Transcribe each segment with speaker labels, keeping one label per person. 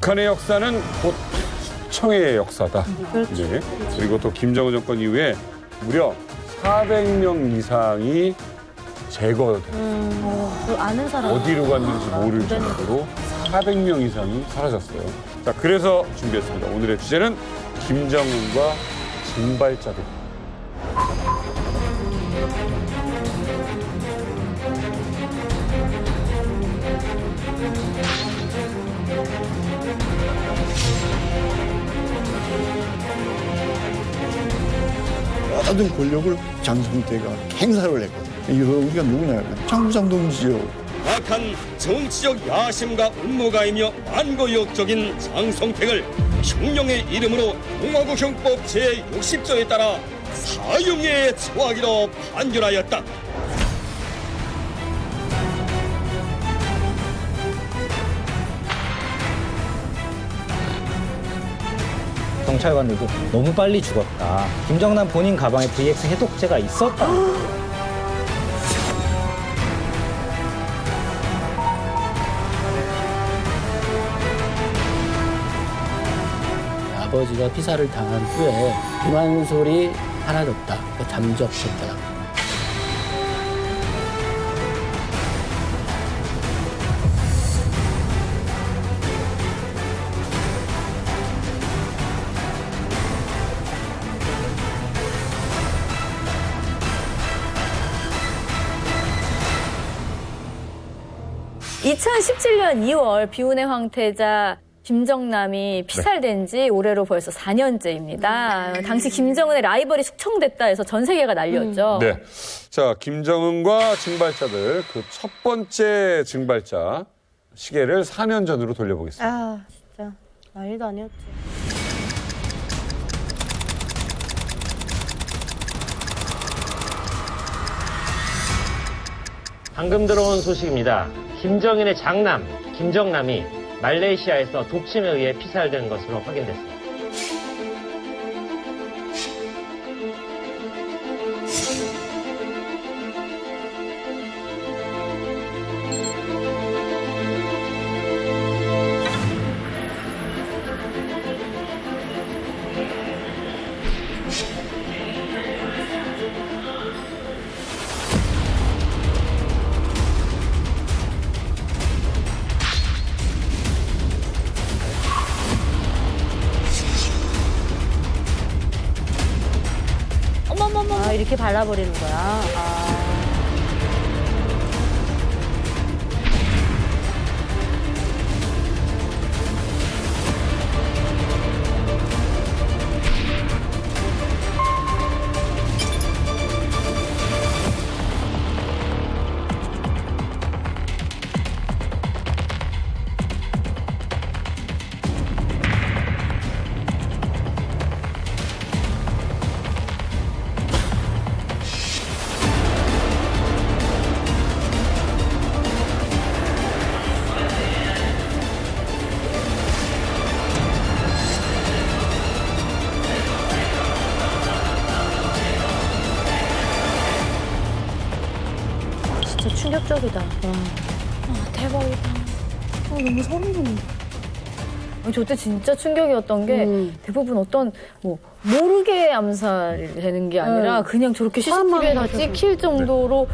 Speaker 1: 북한의 역사는 곧 숙청의 역사다. 네. 그리고 또 김정은 정권 이후에 무려 400명 이상이 제거됐어요.
Speaker 2: 아는 사람.
Speaker 1: 어디로 갔는지 모를 정도로 400명 이상이 사라졌어요. 자, 그래서 준비했습니다. 오늘의 주제는 김정은과 징발자들.
Speaker 3: 모든 권력을 장성태가 행사를 했거든요. 이거 우리가 누구냐? 장부장 동지요.
Speaker 4: 악한 정치적 야심과 음모가이며 만고역적인 장성택을 흉령의 이름으로 공화국형법 제60조에 따라 사형에 처하기로 판결하였다.
Speaker 5: 경찰관들도 너무 빨리 죽었다. 김정남 본인 가방에 VX 해독제가 있었다.
Speaker 6: 아버지가 피살을 당한 후에 불만솔이 사라졌다. 잠적했다.
Speaker 2: (2017년 2월) 비운의 황태자 김정남이 피살된 지 올해로 벌써 4년째입니다. 당시 김정은의 라이벌이 숙청됐다 해서 전 세계가 난리였죠.
Speaker 1: 네. 자, 김정은과 징발자들 그 첫 번째 징발자 시계를 4년 전으로 돌려보겠습니다.
Speaker 2: 아, 진짜 난리도 아니었지.
Speaker 7: 방금 들어온 소식입니다. 김정은의 장남, 김정남이 말레이시아에서 독침에 의해 피살된 것으로 확인됐습니다.
Speaker 2: 아, 이렇게 발라버리는 거야. 아. 진짜 충격적이다. 와, 대박이다. 너무 소름 돋는다. 저때 진짜 충격이었던 게 대부분 어떤 뭐 모르게 암살이 되는 게 아니라 그냥 저렇게 CCTV에 다 찍힐 정도로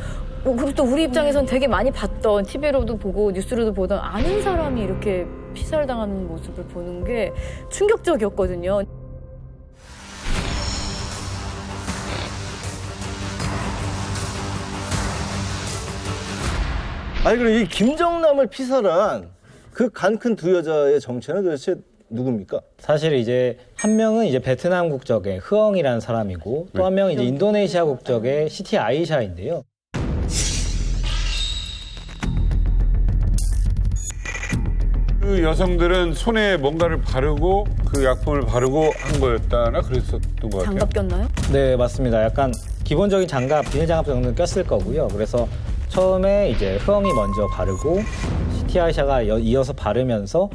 Speaker 2: 그리고 또 우리 입장에선 되게 많이 봤던 TV로도 보고 뉴스로도 보던 아는 사람이 이렇게 피살당하는 모습을 보는 게 충격적이었거든요.
Speaker 8: 아니 그럼 이 김정남을 피살한 그 간 큰 두 여자의 정체는 도대체 누굽니까?
Speaker 5: 사실 이제 한 명은 이제 베트남 국적의 흐엉이라는 사람이고 또 한 명은 이제 인도네시아 국적의 시티 아이샤인데요.
Speaker 1: 그 여성들은 손에 뭔가를 바르고 그 약품을 바르고 한 거였다나 그랬었던 것 같아요.
Speaker 2: 장갑 꼈나요?
Speaker 5: 네, 맞습니다. 약간 기본적인 장갑, 비닐장갑 정도는 꼈을 거고요. 그래서 처음에 이제 흐엉이 먼저 바르고 시티 아이샤가 이어서 바르면서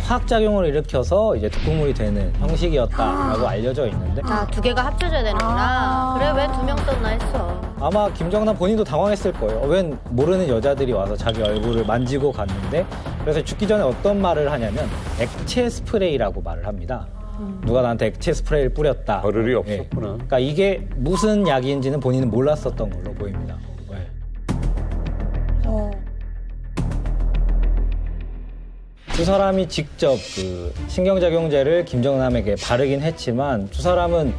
Speaker 5: 화학작용을 일으켜서 이제 독극물이 되는 형식이었다라고 알려져 있는데
Speaker 2: 두 개가 합쳐져야 되는구나. 그래, 왜 두 명 썼나 했어.
Speaker 5: 아마 김정남 본인도 당황했을 거예요. 웬 모르는 여자들이 와서 자기 얼굴을 만지고 갔는데, 그래서 죽기 전에 어떤 말을 하냐면 액체 스프레이라고 말을 합니다. 누가 나한테 액체 스프레이를 뿌렸다.
Speaker 1: 버릇이
Speaker 5: 예.
Speaker 1: 없었구나.
Speaker 5: 그러니까 이게 무슨 약인지는 본인은 몰랐었던 걸로 보입니다. 네. 두 사람이 직접 그 신경작용제를 김정남에게 바르긴 했지만 두 사람은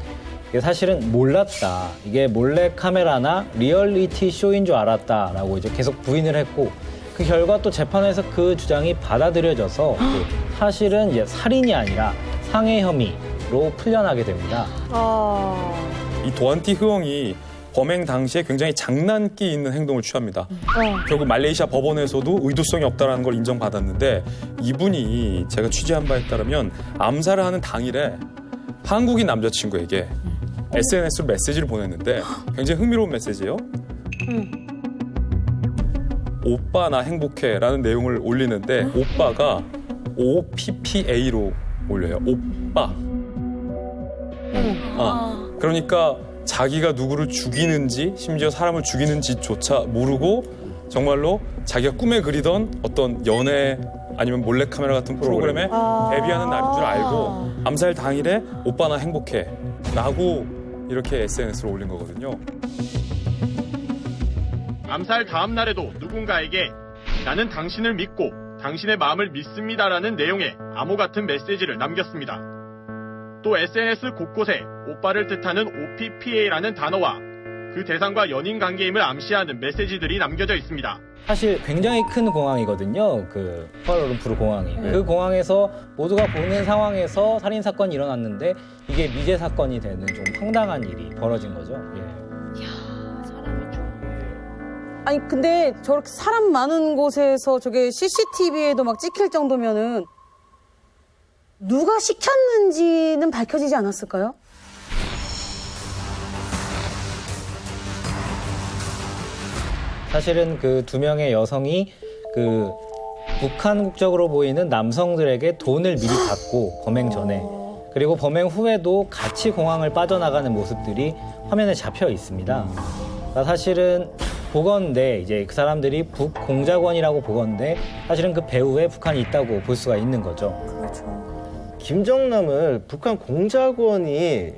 Speaker 5: 이게 사실은 몰랐다. 이게 몰래 카메라나 리얼리티 쇼인 줄 알았다라고 이제 계속 부인을 했고, 그 결과 또 재판에서 그 주장이 받아들여져서 그 사실은 이제 살인이 아니라 상해 혐의로 풀려나게 됩니다.
Speaker 9: 이 도안티 흐엉이 범행 당시에 굉장히 장난기 있는 행동을 취합니다. 결국 말레이시아 법원에서도 의도성이 없다는 걸 인정받았는데, 이분이 제가 취재한 바에 따르면 암살을 하는 당일에 한국인 남자친구에게 SNS로 메시지를 보냈는데 굉장히 흥미로운 메시지예요. 오빠 나 행복해 라는 내용을 올리는데 오빠가 OPPA로 올려요. 오빠. 그러니까 자기가 누구를 죽이는지, 심지어 사람을 죽이는지조차 모르고 정말로 자기가 꿈에 그리던 어떤 연애 아니면 몰래카메라 같은 프로그램에 데뷔하는 날인 줄 알고 암살 당일에 오빠 나 행복해 라고 이렇게 SNS로 올린 거거든요.
Speaker 10: 암살 다음 날에도 누군가에게 나는 당신을 믿고 당신의 마음을 믿습니다라는 내용의 암호 같은 메시지를 남겼습니다. 또 SNS 곳곳에 오빠를 뜻하는 OPPA라는 단어와 그 대상과 연인 관계임을 암시하는 메시지들이 남겨져 있습니다.
Speaker 5: 사실 굉장히 큰 공항이거든요. 그 쿠알라룸푸르 공항이. 그 공항에서 모두가 보는 상황에서 살인 사건이 일어났는데 이게 미제 사건이 되는 좀 황당한 일이 벌어진 거죠. 예.
Speaker 11: 아니 근데 저렇게 사람 많은 곳에서 저게 CCTV에도 막 찍힐 정도면은 누가 시켰는지는 밝혀지지 않았을까요?
Speaker 5: 사실은 그 두 명의 여성이 그 북한 국적으로 보이는 남성들에게 돈을 미리 받고 범행 전에, 그리고 범행 후에도 같이 공항을 빠져나가는 모습들이 화면에 잡혀 있습니다. 그러니까 사실은 보건대 이제 그 사람들이 북공작원이라고 보건대, 사실은 그 배후에 북한이 있다고 볼 수가 있는 거죠.
Speaker 8: 김정남을 북한 공작원이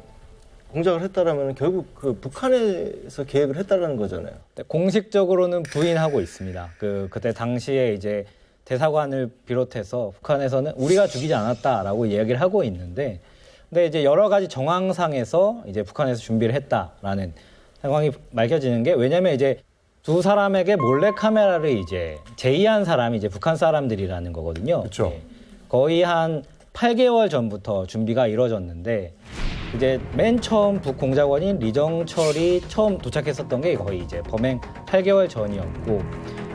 Speaker 8: 공작을 했다라면 결국 그 북한에서 계획을 했다라는 거잖아요.
Speaker 5: 공식적으로는 부인하고 있습니다. 그때 당시에 이제 대사관을 비롯해서 북한에서는 우리가 죽이지 않았다라고 이야기를 하고 있는데, 근데 이제 여러 가지 정황상에서 이제 북한에서 준비를 했다라는 상황이 밝혀지는 게, 왜냐면 이제 두 사람에게 몰래 카메라를 이제 제의한 사람이 이제 북한 사람들이라는 거거든요.
Speaker 1: 그렇죠.
Speaker 5: 네. 거의 한 8개월 전부터 준비가 이루어졌는데, 이제 맨 처음 북공작원인 리정철이 처음 도착했었던 게 거의 이제 범행 8개월 전이었고,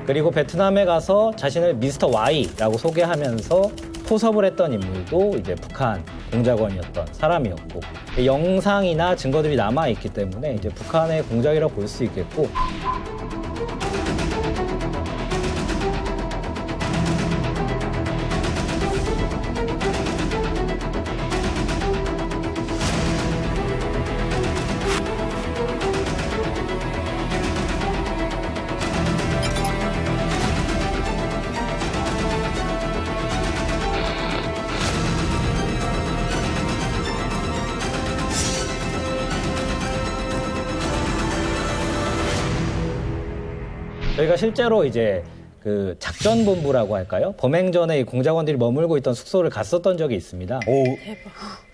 Speaker 5: 그리고 베트남에 가서 자신을 미스터 Y라고 소개하면서 포섭을 했던 인물도 이제 북한 공작원이었던 사람이었고, 영상이나 증거들이 남아있기 때문에 이제 북한의 공작이라고 볼 수 있겠고, 저희가 실제로 이제 그 작전본부라고 할까요? 범행 전에 이 공작원들이 머물고 있던 숙소를 갔었던 적이 있습니다.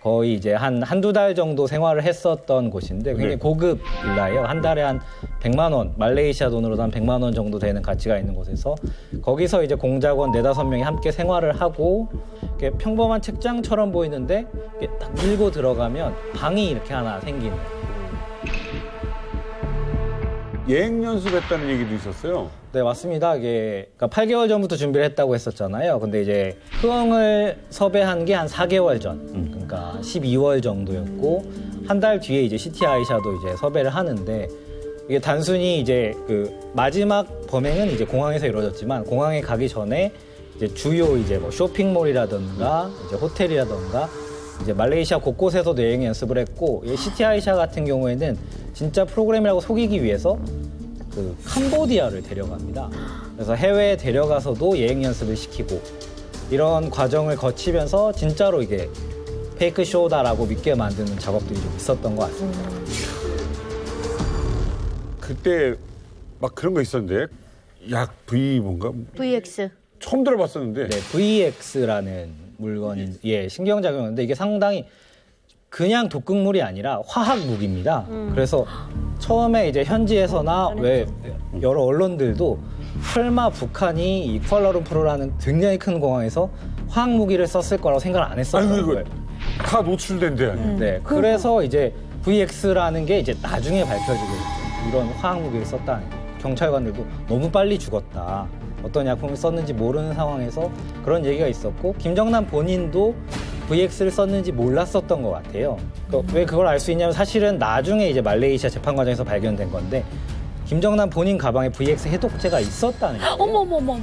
Speaker 5: 거의 이제 한두 달 정도 생활을 했었던 곳인데 굉장히 고급 빌라예요. 한 달에 한 100만 원, 말레이시아 돈으로도 한 100만 원 정도 되는 가치가 있는 곳에서, 거기서 이제 공작원 4-5명이 함께 생활을 하고, 이렇게 평범한 책장처럼 보이는데 이렇게 딱 밀고 들어가면 방이 이렇게 하나 생기는.
Speaker 1: 예행 연습했다는 얘기도 있었어요.
Speaker 5: 네, 맞습니다. 이게 그러니까 8개월 전부터 준비를 했다고 했었잖아요. 근데 이제 흐엉을 섭외한 게 한 4개월 전, 그러니까 12월 정도였고, 한 달 뒤에 이제 시티 아이샤도 이제 섭외를 하는데, 이게 단순히 이제 그 마지막 범행은 이제 공항에서 이루어졌지만, 공항에 가기 전에 이제 주요 이제 뭐 쇼핑몰이라든가 이제 호텔이라든가 이제 말레이시아 곳곳에서도 여행 연습을 했고, 이 시티 아이샤 같은 경우에는 진짜 프로그램이라고 속이기 위해서 그 캄보디아를 데려갑니다. 그래서 해외에 데려가서도 여행 연습을 시키고 이런 과정을 거치면서 진짜로 이게 페이크 쇼다라고 믿게 만드는 작업들이 좀 있었던 것 같습니다.
Speaker 1: 그때 막 그런 거 있었는데 약 V 뭔가
Speaker 2: VX.
Speaker 1: 처음 들어봤었는데.
Speaker 5: 네, VX라는 물건인 신경작용인데 이게 상당히 그냥 독극물이 아니라 화학 무기입니다. 그래서 처음에 이제 현지에서나 왜 여러 언론들도 설마 북한이 이 쿠알라룸푸르라는 굉장히 큰 공항에서 화학 무기를 썼을 거라고 생각을 안 했었던 거예요.
Speaker 1: 다 노출된데.
Speaker 5: 네, 그래서 이제 VX라는 게 이제 나중에 밝혀지게 됐죠. 이런 화학 무기를 썼다는 게. 경찰관들도 너무 빨리 죽었다. 어떤 약품을 썼는지 모르는 상황에서 그런 얘기가 있었고, 김정남 본인도 VX를 썼는지 몰랐었던 것 같아요. 왜 그걸 알 수 있냐면 사실은 나중에 이제 말레이시아 재판 과정에서 발견된 건데, 김정남 본인 가방에 VX 해독제가 있었다는 거예요.
Speaker 2: 어머머머.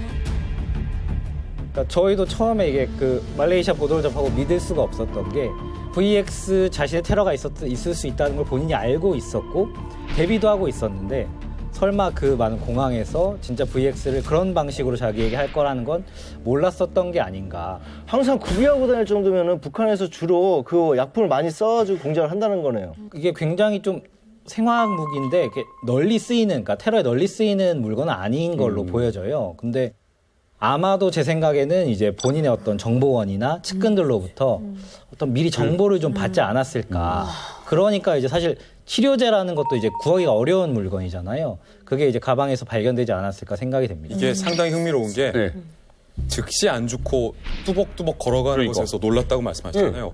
Speaker 5: 그러니까 저희도 처음에 이게 그 말레이시아 보도를 접하고 믿을 수가 없었던 게, VX 자신의 테러가 있을 수 있다는 걸 본인이 알고 있었고 대비도 하고 있었는데, 설마 그 많은 공항에서 진짜 VX를 그런 방식으로 자기에게 할 거라는 건 몰랐었던 게 아닌가.
Speaker 8: 항상 구비하고 다닐 정도면은 북한에서 주로 그 약품을 많이 써가지고 공작을 한다는 거네요.
Speaker 5: 이게 굉장히 좀 생화학 무기인데 이렇게 널리 쓰이는, 그러니까 테러에 널리 쓰이는 물건은 아닌 걸로 보여져요. 근데 아마도 제 생각에는 이제 본인의 어떤 정보원이나 측근들로부터 어떤 미리 정보를 좀 받지 않았을까. 그러니까 이제 사실 치료제라는 것도 이제 구하기가 어려운 물건이잖아요. 그게 이제 가방에서 발견되지 않았을까 생각이 됩니다.
Speaker 9: 이게 상당히 흥미로운 게 즉시 안 죽고 뚜벅뚜벅 걸어가는 것에서 놀랐다고 말씀하셨잖아요.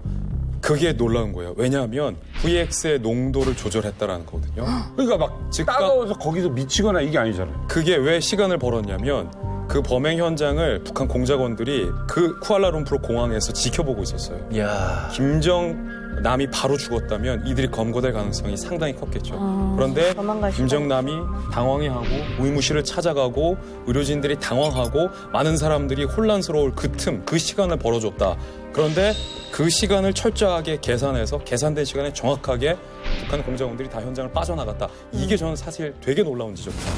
Speaker 9: 그게 놀라운 거예요. 왜냐하면 VX의 농도를 조절했다라는 거거든요.
Speaker 1: 그러니까 막 따가워서 거기서 미치거나 이게 아니잖아요.
Speaker 9: 그게 왜 시간을 벌었냐면 그 범행 현장을 북한 공작원들이 그 쿠알라룸푸르 공항에서 지켜보고 있었어요.
Speaker 8: 이야.
Speaker 9: 김정남이 바로 죽었다면 이들이 검거될 가능성이 상당히 컸겠죠. 그런데 김정남이 당황해하고 의무실을 찾아가고 의료진들이 당황하고 많은 사람들이 혼란스러울 그 틈, 그 시간을 벌어줬다. 그런데 그 시간을 철저하게 계산해서 계산된 시간에 정확하게 북한 공작원들이 다 현장을 빠져나갔다. 이게 저는 사실 되게 놀라운 지점입니다.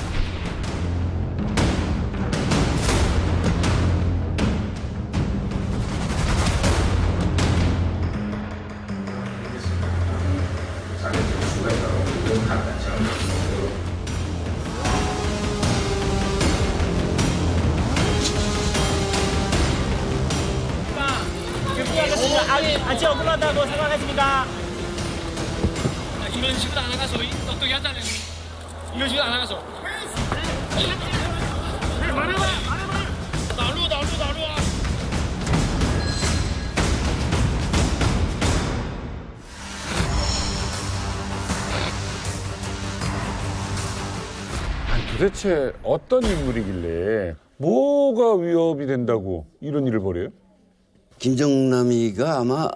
Speaker 12: 아직 억울하다고 생각하십니까? 이런 식으로 안 나가서 어떻게 하자는 이런 식으로 안 나가서 말해봐 나루와
Speaker 1: 도대체 어떤 인물이길래 뭐가 위협이 된다고 이런 일을 벌여요?
Speaker 13: 김정남이가 아마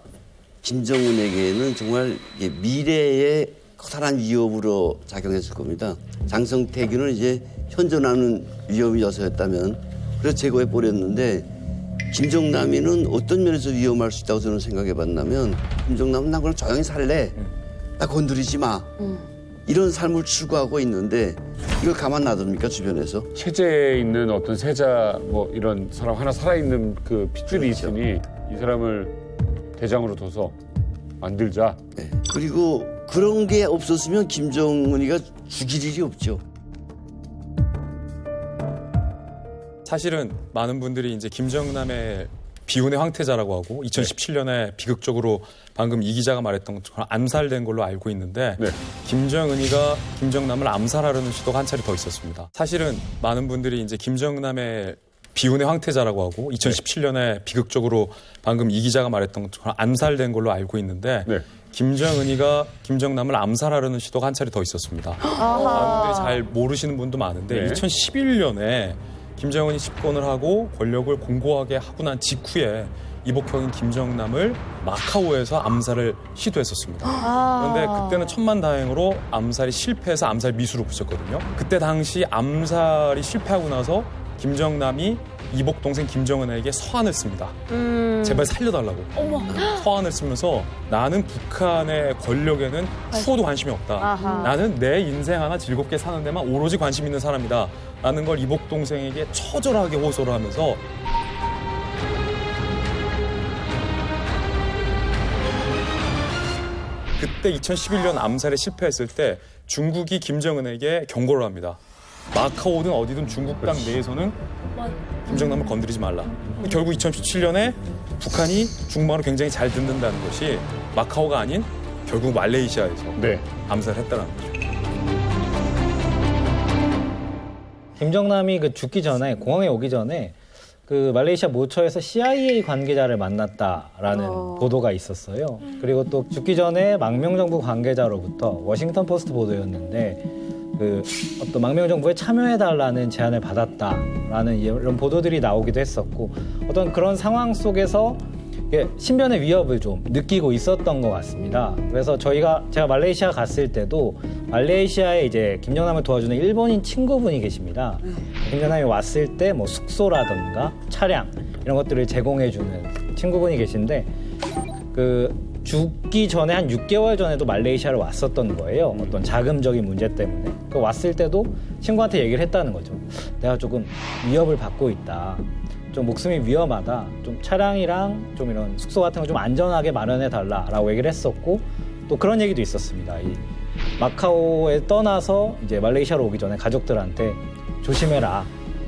Speaker 13: 김정은에게는 정말 미래의 커다란 위협으로 작용했을 겁니다. 장성태균은 이제 현존하는 위협이어서였다면 그래서 제거해버렸는데, 김정남이는 어떤 면에서 위험할 수 있다고 저는 생각해봤냐면, 김정남은 나 그냥 조용히 살래. 나 건드리지 마. 이런 삶을 추구하고 있는데 이걸 가만 놔둡니까, 주변에서?
Speaker 1: 체제에 있는 어떤 세자 뭐 이런 사람 하나 살아있는 그 핏줄이
Speaker 13: 그렇죠.
Speaker 1: 있으니 이 사람을 대장으로 둬서 만들자.
Speaker 13: 네. 그리고 그런 게 없었으면 김정은이가 죽일 일이 없죠.
Speaker 9: 사실은 많은 분들이 이제 김정남의 비운의 황태자라고 하고 2017년에 비극적으로 방금 이 기자가 말했던 것처럼 암살된 걸로 알고 있는데, 김정은이가 김정남을 암살하려는 시도가 한 차례 더 있었습니다. 사실은 많은 분들이 이제 김정남의 비운의 황태자라고 하고 2017년에 비극적으로 방금 이 기자가 말했던 것처럼 암살된 걸로 알고 있는데, 김정은이가 김정남을 암살하려는 시도가 한 차례 더 있었습니다. 많은 분들이 잘 모르시는 분도 많은데 2011년에 김정은이 집권을 하고 권력을 공고하게 하고 난 직후에 이복형인 김정남을 마카오에서 암살을 시도했었습니다. 그런데 그때는 천만다행으로 암살이 실패해서 암살 미수로 붙였거든요. 그때 당시 암살이 실패하고 나서 김정남이 이복 동생 김정은에게 서한을 씁니다. 제발 살려달라고. 서한을 쓰면서 나는 북한의 권력에는 추호도 관심이 없다.
Speaker 11: 아하.
Speaker 9: 나는 내 인생 하나 즐겁게 사는 데만 오로지 관심 있는 사람이다. 라는 걸 이복 동생에게 처절하게 호소를 하면서 그때 2011년 암살에 실패했을 때 중국이 김정은에게 경고를 합니다. 마카오든 어디든 중국 땅 내에서는 김정남을 건드리지 말라. 결국 2017년에 북한이 중국말을 굉장히 잘 듣는다는 것이 마카오가 아닌 결국 말레이시아에서 암살을 했다는 거죠.
Speaker 5: 김정남이 그 죽기 전에 공항에 오기 전에 그 말레이시아 모처에서 CIA 관계자를 만났다라는 보도가 있었어요. 그리고 또 죽기 전에 망명정부 관계자로부터 워싱턴 포스트 보도였는데 그 어떤 망명정부에 참여해달라는 제안을 받았다라는 이런 보도들이 나오기도 했었고 어떤 그런 상황 속에서 신변의 위협을 좀 느끼고 있었던 것 같습니다. 그래서 제가 말레이시아 갔을 때도 말레이시아에 이제 김정남을 도와주는 일본인 친구분이 계십니다. 김정남이 왔을 때 뭐 숙소라든가 차량 이런 것들을 제공해주는 친구분이 계신데 그 죽기 전에 한 6개월 전에도 말레이시아를 왔었던 거예요. 어떤 자금적인 문제 때문에. 그 왔을 때도 친구한테 얘기를 했다는 거죠. 내가 조금 위협을 받고 있다. 좀 목숨이 위험하다. 좀 차량이랑 좀 이런 숙소 같은 거 좀 안전하게 마련해 달라라고 얘기를 했었고 또 그런 얘기도 있었습니다. 이 마카오에 떠나서 이제 말레이시아로 오기 전에 가족들한테 조심해라.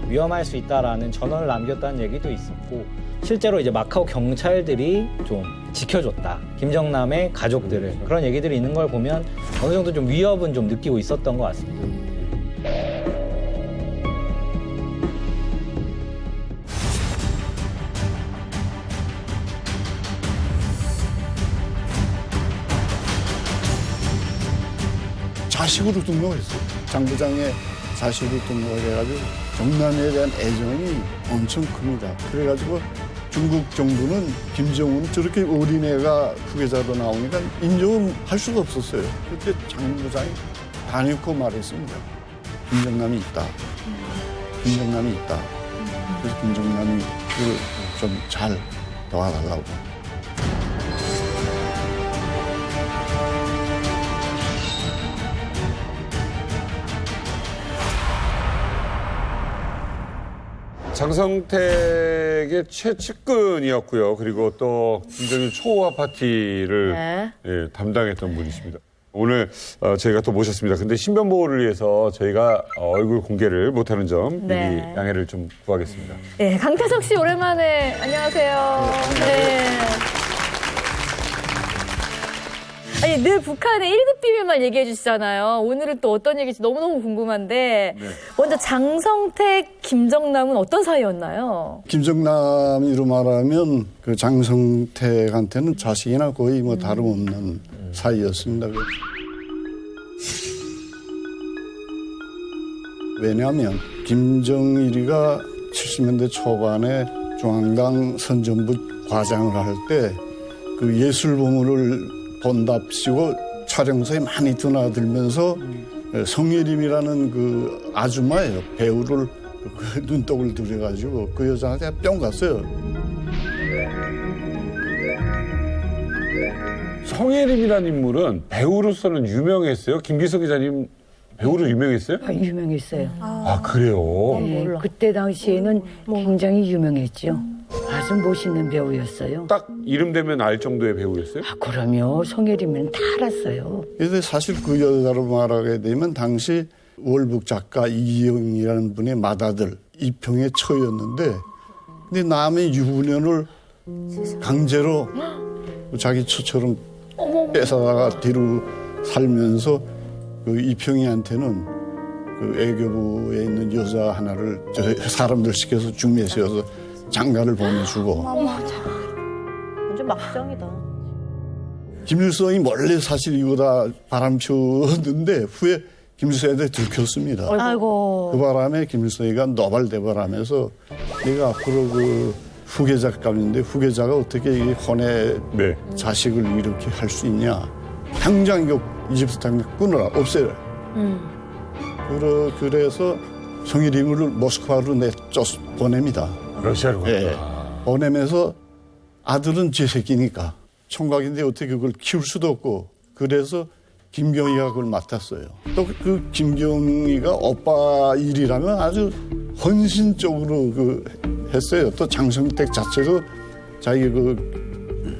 Speaker 5: 위험할 수 있다라는 전언을 남겼다는 얘기도 있었고 실제로 이제 마카오 경찰들이 좀 지켜줬다. 김정남의 가족들을. 그런 얘기들이 있는 걸 보면 어느 정도 좀 위협은 좀 느끼고 있었던 것 같습니다.
Speaker 3: 자식으로 등록했어요. 장 부장의 자식으로 등록해가지고 정남에 대한 애정이 엄청 큽니다. 그래가지고 중국 정부는 김정은 저렇게 어린애가 후계자로 나오니까 인정을 할 수가 없었어요. 그때 장 부장이 다녀고 말했습니다. 김정남이 있다. 김정남이 있다. 그래서 김정남이 그걸 좀 잘 도와달라고.
Speaker 1: 장성택의 최측근이었고요. 그리고 또 김정일 초호화 파티를 담당했던 분이십니다. 오늘 저희가 또 모셨습니다. 근데 신변보호를 위해서 저희가 얼굴 공개를 못하는 점 미리 양해를 좀 구하겠습니다.
Speaker 2: 네, 강태석 씨 오랜만에 안녕하세요. 네. 아니 늘 북한의 1급 비밀만 얘기해 주시잖아요. 오늘은 또 어떤 얘기인지 너무너무 궁금한데 먼저 장성택, 김정남은 어떤 사이였나요?
Speaker 3: 김정남이로 말하면 그 장성택한테는 자식이나 거의 뭐 다름없는 사이였습니다. 왜냐하면 김정일이가 70년대 초반에 중앙당 선전부 과장을 할 때 그 예술보물을 본답시고 촬영소에 많이 드나들면서 성예림이라는 그 아줌마예요. 배우를 그 눈독을 들여가지고 그 여자한테 뿅 갔어요.
Speaker 1: 성예림이라는 인물은 배우로서는 유명했어요? 김기석 기자님 배우로 유명했어요?
Speaker 14: 유명했어요.
Speaker 1: 아 그래요?
Speaker 14: 네, 그때 당시에는 굉장히 유명했죠. 아주 멋있는 배우였어요.
Speaker 1: 딱 이름 되면 알 정도의 배우였어요?
Speaker 14: 아, 그럼요. 성예림은 다 알았어요.
Speaker 3: 그런데 사실 그 여자로 말하게 되면 당시 월북 작가 이기영이라는 분의 맏아들 이평의 처였는데 근데 남의 유부녀를 강제로 자기 처처럼 뺏어다가 뒤로 살면서 그 이평이한테는 그 애교부에 있는 여자 하나를 사람들 시켜서 중매세워서 장가를 보내주고.
Speaker 11: 완전 막장이다.
Speaker 3: 김일성이 원래 사실 이거 다 바람폈는데 후에 김일성한테 들켰습니다.
Speaker 11: 아이고.
Speaker 3: 그 바람에 김일성이가 노발대발하면서 내가 앞으로 그 후계자감인데 후계자가 어떻게 이 혼의 자식을 이렇게 할 수 있냐. 당장 이거 이집트 당장 끊어라. 없애라. 그래서 성일임을 모스크바로 내쫓 보냅니다.
Speaker 1: 러시아로 갔다.
Speaker 3: 예. 보내면서 아들은 제 새끼니까 총각인데 어떻게 그걸 키울 수도 없고 그래서 김경희가 그걸 맡았어요. 또 그 김경희가 오빠 일이라면 아주 헌신적으로 했어요. 또 장성택 자체도 자기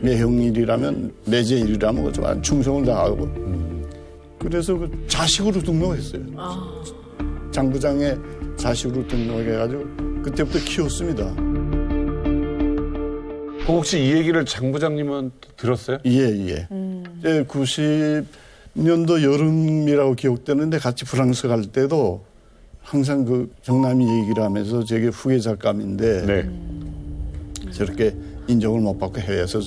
Speaker 3: 매형 일이라면 매제 일이라면 좀 충성을 다하고 그래서 그 자식으로 등록했어요. 장 부장의 자식으로 등록해가지고 그때부터 키웠습니다.
Speaker 1: 혹시 이 얘기를 장 부장님은 들었어요?
Speaker 3: 예. 90년도 여름이라고 기억되는데 같이 프랑스 갈 때도 항상 그 정남이 얘기를 하면서 제게 후계 작감인데 저렇게 인정을 못 받고 해외에서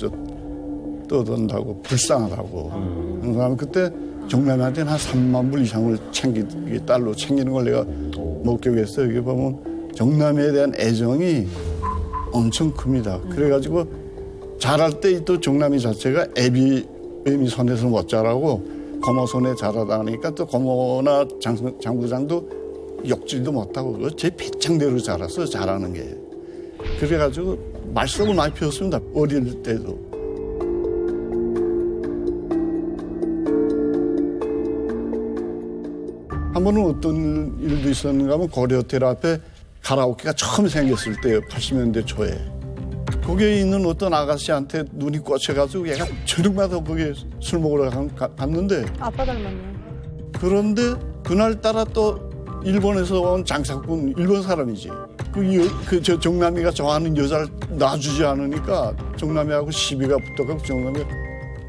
Speaker 3: 떠든다고 불쌍하다고 항상 그때 정남이한테는 한 3만 불 이상을 딸로 챙기는 걸 내가 목격했어요. 이게 보면 정남이에 대한 애정이 엄청 큽니다. 그래가지고 자랄 때 또 정남이 자체가 애비 손에서 못 자라고 고모 손에 자라다 하니까 또 고모나 장 부장도 욕질도 못하고 제 배짱대로 자라서 잘하는 게. 그래가지고 말썽을 많이 피웠습니다. 어릴 때도. 한 번은 어떤 일도 있었는가 하면 고려호텔 앞에 가라오케가 처음 생겼을 때요. 80년대 초에. 거기에 있는 어떤 아가씨한테 눈이 꽂혀가지고 얘가 저녁마다 거기에 술 먹으러 갔는데
Speaker 11: 아빠 닮았네.
Speaker 3: 그런데 그날따라 또 일본에서 온 장사꾼 일본 사람이지. 저 정남이가 좋아하는 여자를 놔주지 않으니까 정남이하고 시비가 붙어가지고 정남이가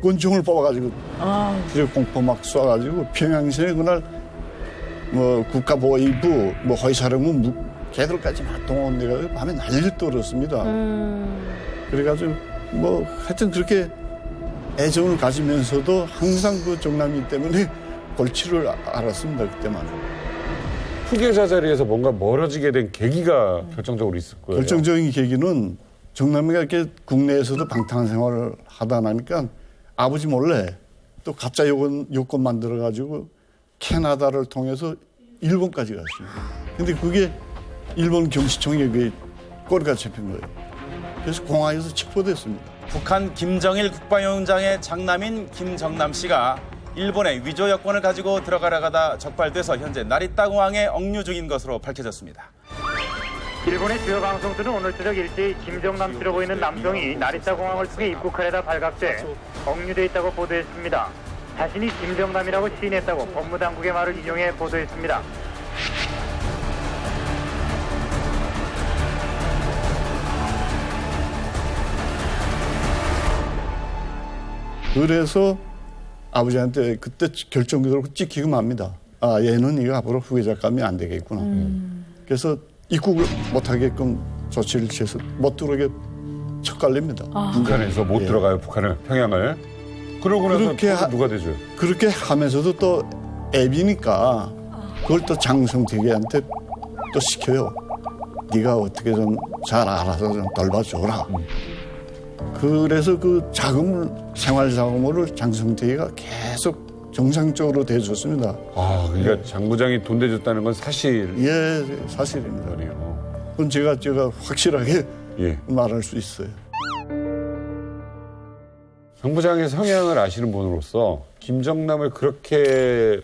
Speaker 3: 권총을 뽑아가지고 그리고 공포 막 쏴가지고 평양시내 그날 뭐 국가보위부 뭐 허위사령부 걔들까지 막 동원돼가지고 밤에 난리를 떨었습니다. 그래가지고 뭐 하여튼 그렇게 애정을 가지면서도 항상 그 정남이 때문에 골치를 알았습니다. 그때만.
Speaker 1: 후계자 자리에서 뭔가 멀어지게 된 계기가 결정적으로 있을 거예요.
Speaker 3: 결정적인 계기는 정남이가 이렇게 국내에서도 방탕한 생활을 하다 나니까 아버지 몰래 또 가짜 요건 만들어가지고 캐나다를 통해서 일본까지 갔습니다. 근데 그게 일본 경시청에 그 꼬리가 잡힌 거예요. 그래서 공항에서 체포됐습니다.
Speaker 15: 북한 김정일 국방위원장의 장남인 김정남 씨가 일본의 위조 여권을 가지고 들어가려가다 적발돼서 현재 나리타 공항에 억류 중인 것으로 밝혀졌습니다.
Speaker 16: 일본의 주요 방송들은 오늘 저녁 일제히 김정남 씨로 보이는 남성이 나리타 공항을 통해 입국하려다 발각돼 억류돼 있다고 보도했습니다. 자신이 김정남이라고 시인했다고 법무당국의 말을 인용해 보도했습니다.
Speaker 3: 그래서 아버지한테 그때 결정적으로 찍히고 맙니다. 아, 얘는 이거 앞으로 후계자감이 안 되겠구나. 그래서 입국을 못하게끔 조치를 취해서 못 들어오게 척갈립니다.
Speaker 1: 북한에서 못 들어가요, 북한을, 평양을. 그러고 나서 누가 되죠?
Speaker 3: 그렇게 하면서도 또 애비니까 그걸 또 장성택이한테 또 시켜요. 네가 어떻게 좀 잘 알아서 좀 돌봐줘라. 그래서 그 자금을, 생활 자금을 장성택이가 계속 정상적으로 대줬습니다.
Speaker 1: 아, 그러니까 장 부장이 돈 대줬다는 건 사실.
Speaker 3: 예, 사실입니다. 그건 제가 확실하게 말할 수 있어요.
Speaker 1: 장 부장의 성향을 아시는 분으로서 김정남을 그렇게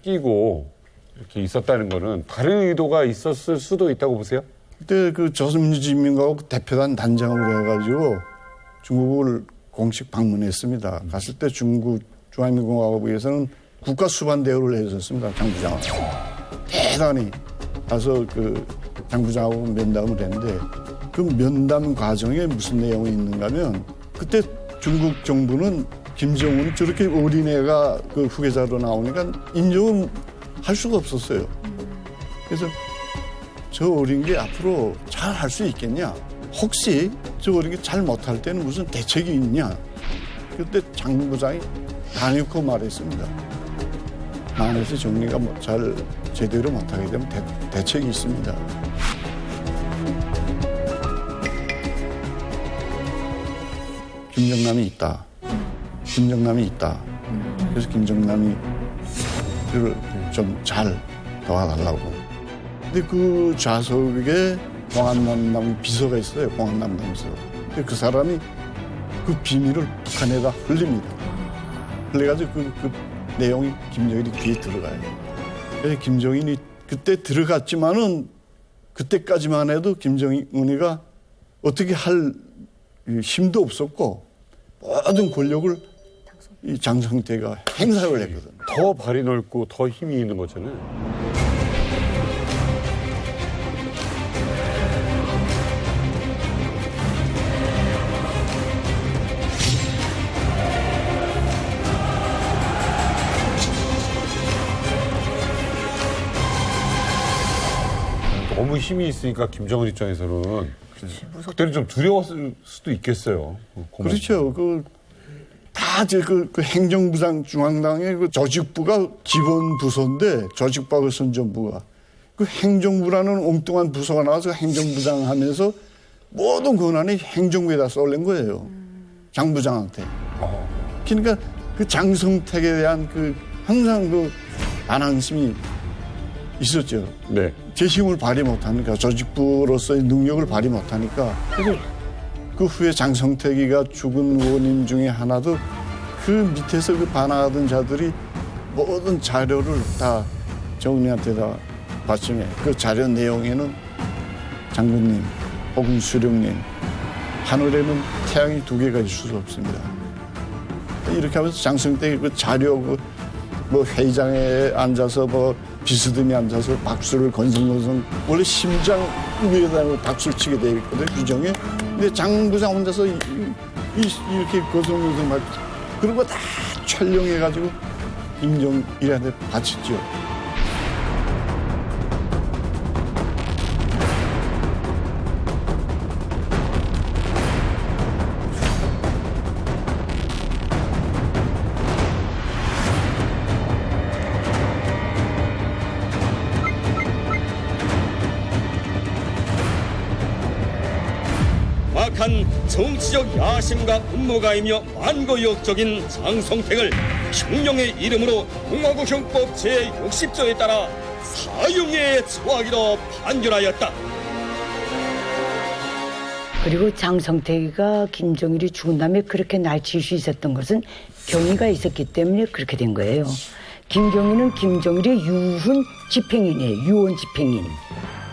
Speaker 1: 끼고 이렇게 있었다는 거는 다른 의도가 있었을 수도 있다고 보세요?
Speaker 3: 그때 그 조선민주주의인민공화국 대표단 단장으로 해가지고 중국을 공식 방문했습니다. 갔을 때 중국 중화민국공화국에서는 국가 수반 대우를 해줬습니다. 장 부장하고 대단히 가서 그 장 부장하고 면담을 했는데 그 면담 과정에 무슨 내용이 있는가면 그때 중국 정부는 김정은이 저렇게 어린애가 그 후계자로 나오니까 인정을 할 수가 없었어요. 그래서 저 어린 게 앞으로 잘 할 수 있겠냐? 혹시 저 어린 게 잘 못할 때는 무슨 대책이 있냐? 그때 장 부장이 단연코 말했습니다. 만에서 정리가 잘 제대로 못하게 되면 대책이 있습니다. 김정남이 있다. 김정남이 있다. 그래서 김정남이 좀 잘 도와달라고. 근데 그 좌석에 공안남당 비서가 있어요. 공안남당 비서. 근데 그 사람이 그 비밀을 북한에다 흘립니다. 흘려가지고 그 내용이 김정일이 귀에 들어가요. 그래서 김정일이 그때 들어갔지만은 그때까지만 해도 김정은이가 어떻게 할 힘도 없었고 모든 권력을 이 장성태가 행사를 했거든.
Speaker 1: 더 발이 넓고 더 힘이 있는 거잖아요. 너무 힘이 있으니까 김정은 입장에서는 그때는 좀 두려웠을 수도 있겠어요.
Speaker 3: 그렇죠. 그 행정부장 중앙당의 그 조직부가 기본 부서인데 조직부하고 선전부가 그 행정부라는 엉뚱한 부서가 나와서 행정부장 하면서 모든 권한이 행정부에다 쏠린 거예요. 장 부장한테. 그러니까 그 장성택에 대한 항상 반항심이 있었죠.
Speaker 1: 네.
Speaker 3: 제 힘을 발휘 못하니까 조직부로서의 능력을 발휘 못하니까 그래서 그 후에 장성택이가 죽은 원인 중에 하나도 그 밑에서 반항하던 자들이 모든 자료를 다 정리한테 다 바치면 그 자료 내용에는 장군님 혹은 수령님 하늘에는 태양이 2개가 있을 수 없습니다. 이렇게 하면서 장성택이 그 자료 회의장에 앉아서 비스듬히 앉아서 박수를 건성건성 원래 심장 위에다 박수를 치게 되어 있거든요. 규정에. 근데 장 부장 혼자서 이렇게 건성건성 막 그런 거 다 촬영해가지고 김정일한테 바쳤죠.
Speaker 4: 막한 정치적 야심과 음모가이며 만고역적인 장성택을 흉령의 이름으로 공화국형법 제60조에 따라 사형에 처하기로 판결하였다.
Speaker 14: 그리고 장성택이가 김정일이 죽은 다음에 그렇게 날칠 수 있었던 것은 경위가 있었기 때문에 그렇게 된 거예요. 김경희는 김정일의 유훈 집행인이에요. 유언 집행인.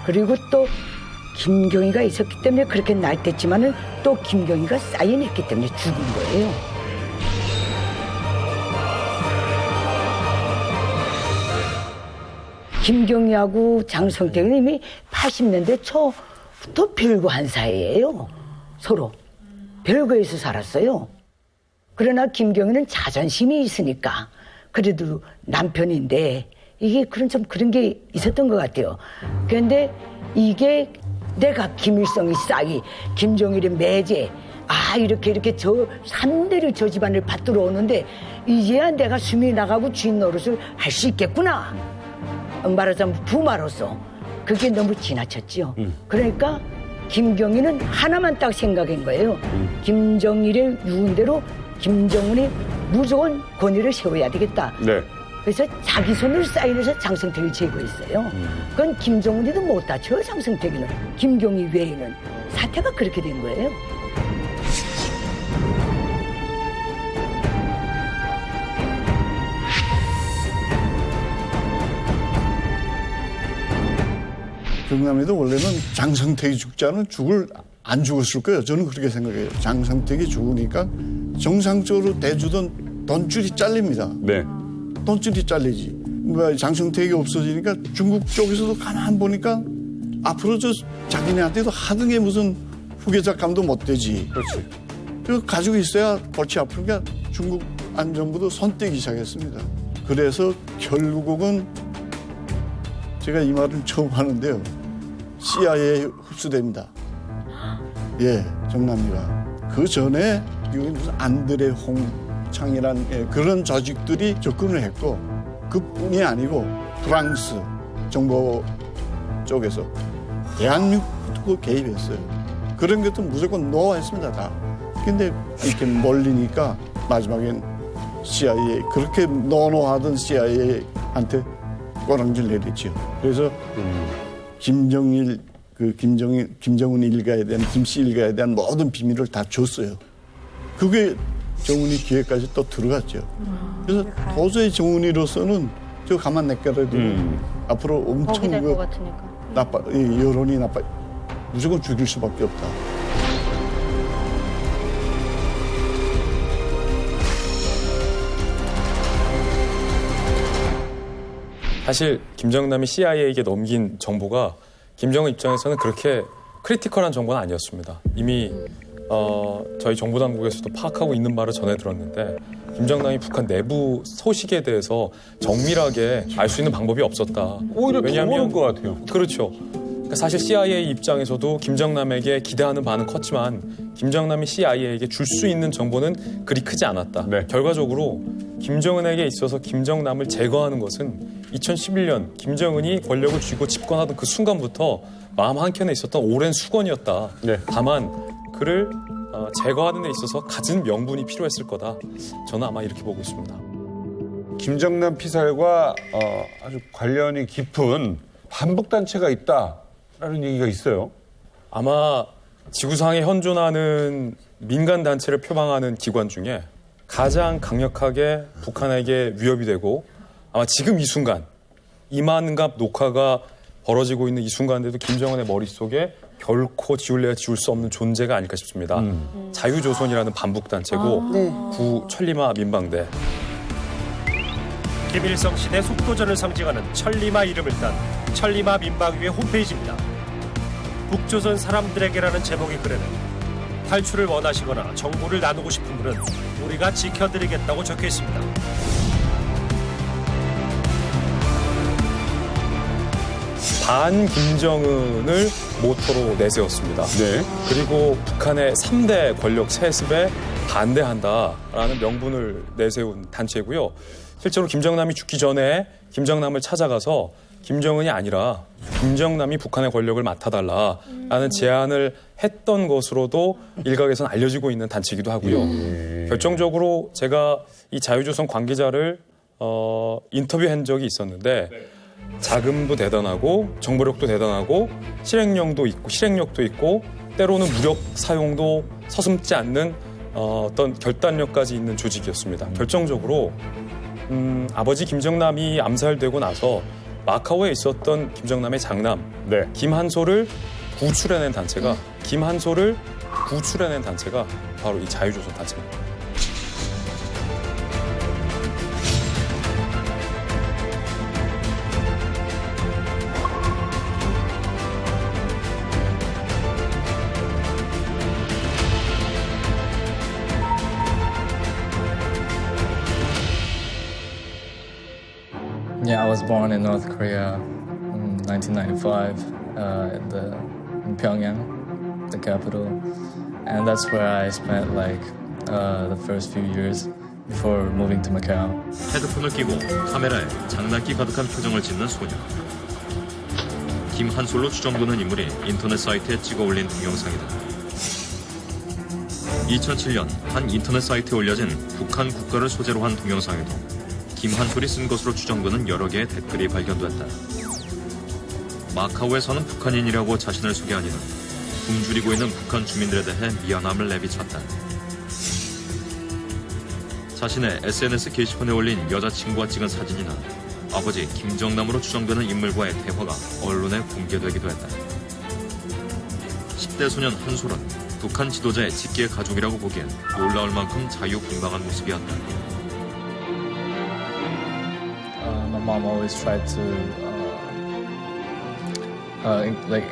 Speaker 14: 그리고 또 김경희가 있었기 때문에 그렇게 날땠지만은 또 김경희가 사인했기 때문에 죽은 거예요. 김경희하고 장성택은 이미 80년대 초부터 별거한 사이예요. 서로. 별거에서 살았어요. 그러나 김경희는 자존심이 있으니까 그래도 남편인데 이게 그런 게 있었던 것 같아요. 그런데 이게 내가 김일성이 싸이 김정일의 매제 이렇게 저 3대를 저 집안을 받들어 오는데 이제야 내가 숨이 나가고 주인 노릇을 할 수 있겠구나. 말하자면 부마로서 그게 너무 지나쳤지요. 그러니까 김경희는 하나만 딱 생각한 거예요. 김정일의 유언대로 김정은이 무조건 권위를 세워야 되겠다.
Speaker 1: 네.
Speaker 14: 그래서 자기 손으로 사인해서 장성택을 제거했어요. 그건 김정은이도 못 다쳐, 장성택이는. 김경희 외에는. 사태가 그렇게 된 거예요.
Speaker 3: 경남에도 원래는 장성택이 죽지 않으면 안 죽었을 거예요. 저는 그렇게 생각해요. 장성택이 죽으니까 정상적으로 대주던 돈줄이 잘립니다.
Speaker 1: 네.
Speaker 3: 돈줄이 잘리지. 장성택이 없어지니까 중국 쪽에서도 가만 보니까 앞으로 자기네한테도 하등에 무슨 후계자감도 못 되지.
Speaker 1: 그렇지.
Speaker 3: 그거 가지고 있어야 골치 아프니까 중국 안정부도 손떼기 시작했습니다. 그래서 결국은 제가 이 말은 처음 하는데요. CIA에 흡수됩니다. 예, 정남이가. 그 전에 이건 무슨 안드레 홍창이란 그런 조직들이 접근을 했고 그뿐이 아니고 프랑스 정보 쪽에서 대한민국도 개입했어요. 그런 것도 무조건 노했습니다, 다. 근데 이렇게 몰리니까 마지막엔 CIA, 그렇게 노노하던 CIA한테 꼬랑지를 내렸죠. 그래서 김정일 그 김정은 일가에 대한 김씨 일가에 대한 모든 비밀을 다 줬어요. 그게 정은이 귀에까지 또 들어갔죠. 그래서 도저히 정은이로서는 저 가만 냅둬도 앞으로 엄청
Speaker 2: 될 것 같으니까.
Speaker 3: 여론이 무조건 죽일 수밖에 없다.
Speaker 9: 사실 김정남이 CIA에게 넘긴 정보가 김정은 입장에서는 그렇게 크리티컬한 정보는 아니었습니다. 이미 저희 정보 당국에서도 파악하고 있는 바를 전해 들었는데 김정남이 북한 내부 소식에 대해서 정밀하게 알 수 있는 방법이 없었다.
Speaker 1: 오히려 더 모를 것 같아요.
Speaker 9: 그렇죠. 그러니까 사실 CIA 입장에서도 김정남에게 기대하는 바는 컸지만 김정남이 CIA에게 줄 수 있는 정보는 그리 크지 않았다.
Speaker 1: 네.
Speaker 9: 결과적으로 김정은에게 있어서 김정남을 제거하는 것은 2011년 김정은이 권력을 쥐고 집권하던 그 순간부터 마음 한켠에 있었던 오랜 수건이었다.
Speaker 1: 네.
Speaker 9: 다만 그를 제거하는 데 있어서 갖은 명분이 필요했을 거다. 저는 아마 이렇게 보고 있습니다.
Speaker 1: 김정남 피살과 아주 관련이 깊은 반북단체가 있다라는 얘기가 있어요.
Speaker 9: 아마 지구상에 현존하는 민간단체를 표방하는 기관 중에 가장 강력하게 북한에게 위협이 되고 아마 지금 이 순간 이만갑 녹화가 벌어지고 있는 이 순간에도 김정은의 머릿속에 결코 지울래야 지울 수 없는 존재가 아닐까 싶습니다. 자유조선이라는 반북단체고 구 천리마 민방대.
Speaker 17: 김일성 시대 속도전을 상징하는 천리마 이름을 딴 천리마 민방위의 홈페이지입니다. 북조선 사람들에게라는 제목의 글에는 탈출을 원하시거나 정보를 나누고 싶은 분은 우리가 지켜드리겠다고 적혀 있습니다.
Speaker 9: 반 김정은을 모토로 내세웠습니다.
Speaker 1: 네.
Speaker 9: 그리고 북한의 3대 권력 세습에 반대한다라는 명분을 내세운 단체고요. 실제로 김정남이 죽기 전에 김정남을 찾아가서 김정은이 아니라 김정남이 북한의 권력을 맡아달라라는 제안을 했던 것으로도 일각에서는 알려지고 있는 단체이기도 하고요. 결정적으로 제가 이 자유조선 관계자를 인터뷰한 적이 있었는데 자금도 대단하고 정보력도 대단하고 실행력도 있고 때로는 무력 사용도 서슴지 않는 어떤 결단력까지 있는 조직이었습니다. 결정적으로 아버지 김정남이 암살되고 나서 마카오에 있었던 김정남의 장남 김한솔을 구출해낸 단체가 바로 이 자유조선 단체입니다.
Speaker 18: Yeah, I was born in North Korea in 1995 in Pyongyang, the capital. And that's where I spent the first few years before moving to Macau.
Speaker 19: 헤드폰을 끼고 카메라에 장난기 가득한 표정을 짓는 소녀. 김한솔로 추정되는 인물이 인터넷 사이트에 찍어 올린 동영상이다. 2007년 한 인터넷 사이트에 올려진 북한 국가를 소재로 한 동영상에도 김한솔이 쓴 것으로 추정되는 여러 개의 댓글이 발견됐다. 마카오에서는 북한인이라고 자신을 소개한 이는 굶주리고 있는 북한 주민들에 대해 미안함을 내비쳤다. 자신의 SNS 게시판에 올린 여자친구와 찍은 사진이나 아버지 김정남으로 추정되는 인물과의 대화가 언론에 공개되기도 했다. 10대 소년 한솔은 북한 지도자의 직계 가족이라고 보기엔 놀라울 만큼 자유분방한 모습이었다.
Speaker 18: My mom always tried to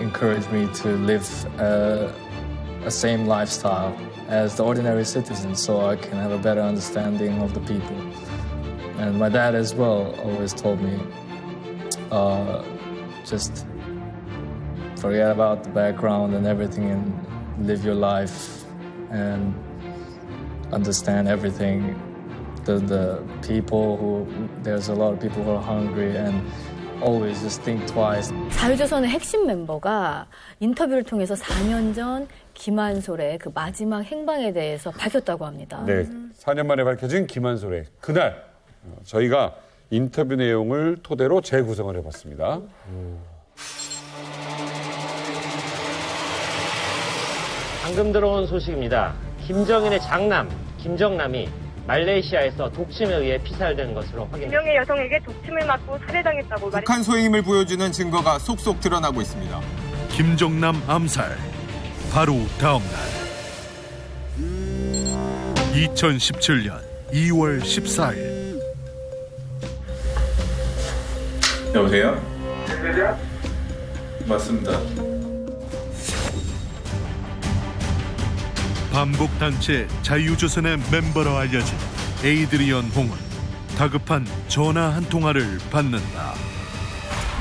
Speaker 18: encourage me to live a same lifestyle as the ordinary citizen, so I can have a better understanding of the people. And my dad as well always told me, just forget about the background and everything and live your life and understand everything. The people there's a lot of people who are hungry and always just think twice.
Speaker 2: 자유조선의 핵심 멤버가 인터뷰를 통해서 4년 전 김한솔의 그 마지막 행방에 대해서 밝혔다고 합니다.
Speaker 1: 네, 4년 만에 밝혀진 김한솔의 그날 저희가 인터뷰 내용을 토대로 재구성을 해봤습니다.
Speaker 7: 방금 들어온 소식입니다. 김정인의 장남 김정남이 말레이시아에서 독침에 의해 피살된 것으로 확인됐습니다.
Speaker 20: 2명의 여성에게 독침을 맞고 살해당했다고
Speaker 21: 북한 소행임을 보여주는 증거가 속속 드러나고 있습니다.
Speaker 22: 김정남 암살 바로 다음 날 2017년 2월 14일
Speaker 23: 여보세요? 맞습니다.
Speaker 22: 반복단체 자유조선의 멤버로 알려진 에이드리언 홍은 다급한 전화 한 통화를 받는다.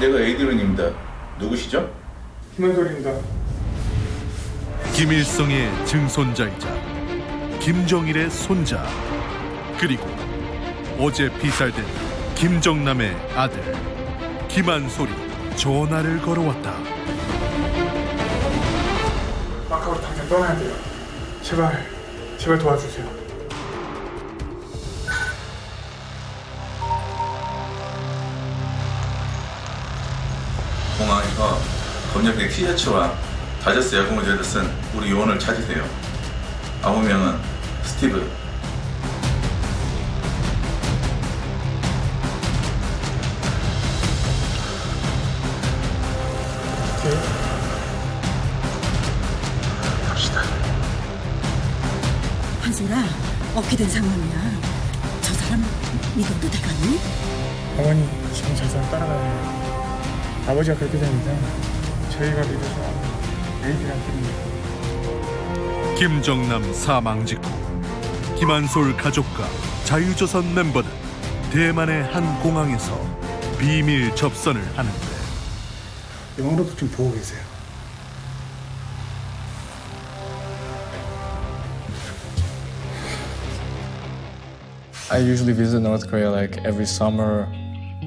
Speaker 23: 내가 에이드런입니다. 누구시죠?
Speaker 21: 김한솔입니다.
Speaker 22: 김일성의 증손자이자 김정일의 손자 그리고 어제 피살된 김정남의 아들 김한솔이 전화를 걸어왔다.
Speaker 21: 마카오로 당장 떠나야 돼요. 제발 도와주세요.
Speaker 23: 공항에서 검역대 티셔츠와 다저스 야구 모자를 쓴 우리 요원을 찾으세요. 아우명은 스티브.
Speaker 21: 갑시다.
Speaker 24: 한솔아, 어떻게 된 상황이야? 저 사람 믿어도 되겠니?
Speaker 21: 어머니 지금 저 사람 따라가요. 아버지가 그렇게 되니까 저희가 믿어서 에이드랑 드립니다.
Speaker 22: 김정남 사망 직후 김한솔 가족과 자유조선 멤버는 대만의 한 공항에서 비밀 접선을 하는데
Speaker 21: 영어로도 좀 보고 계세요.
Speaker 18: I usually visit North Korea like every summer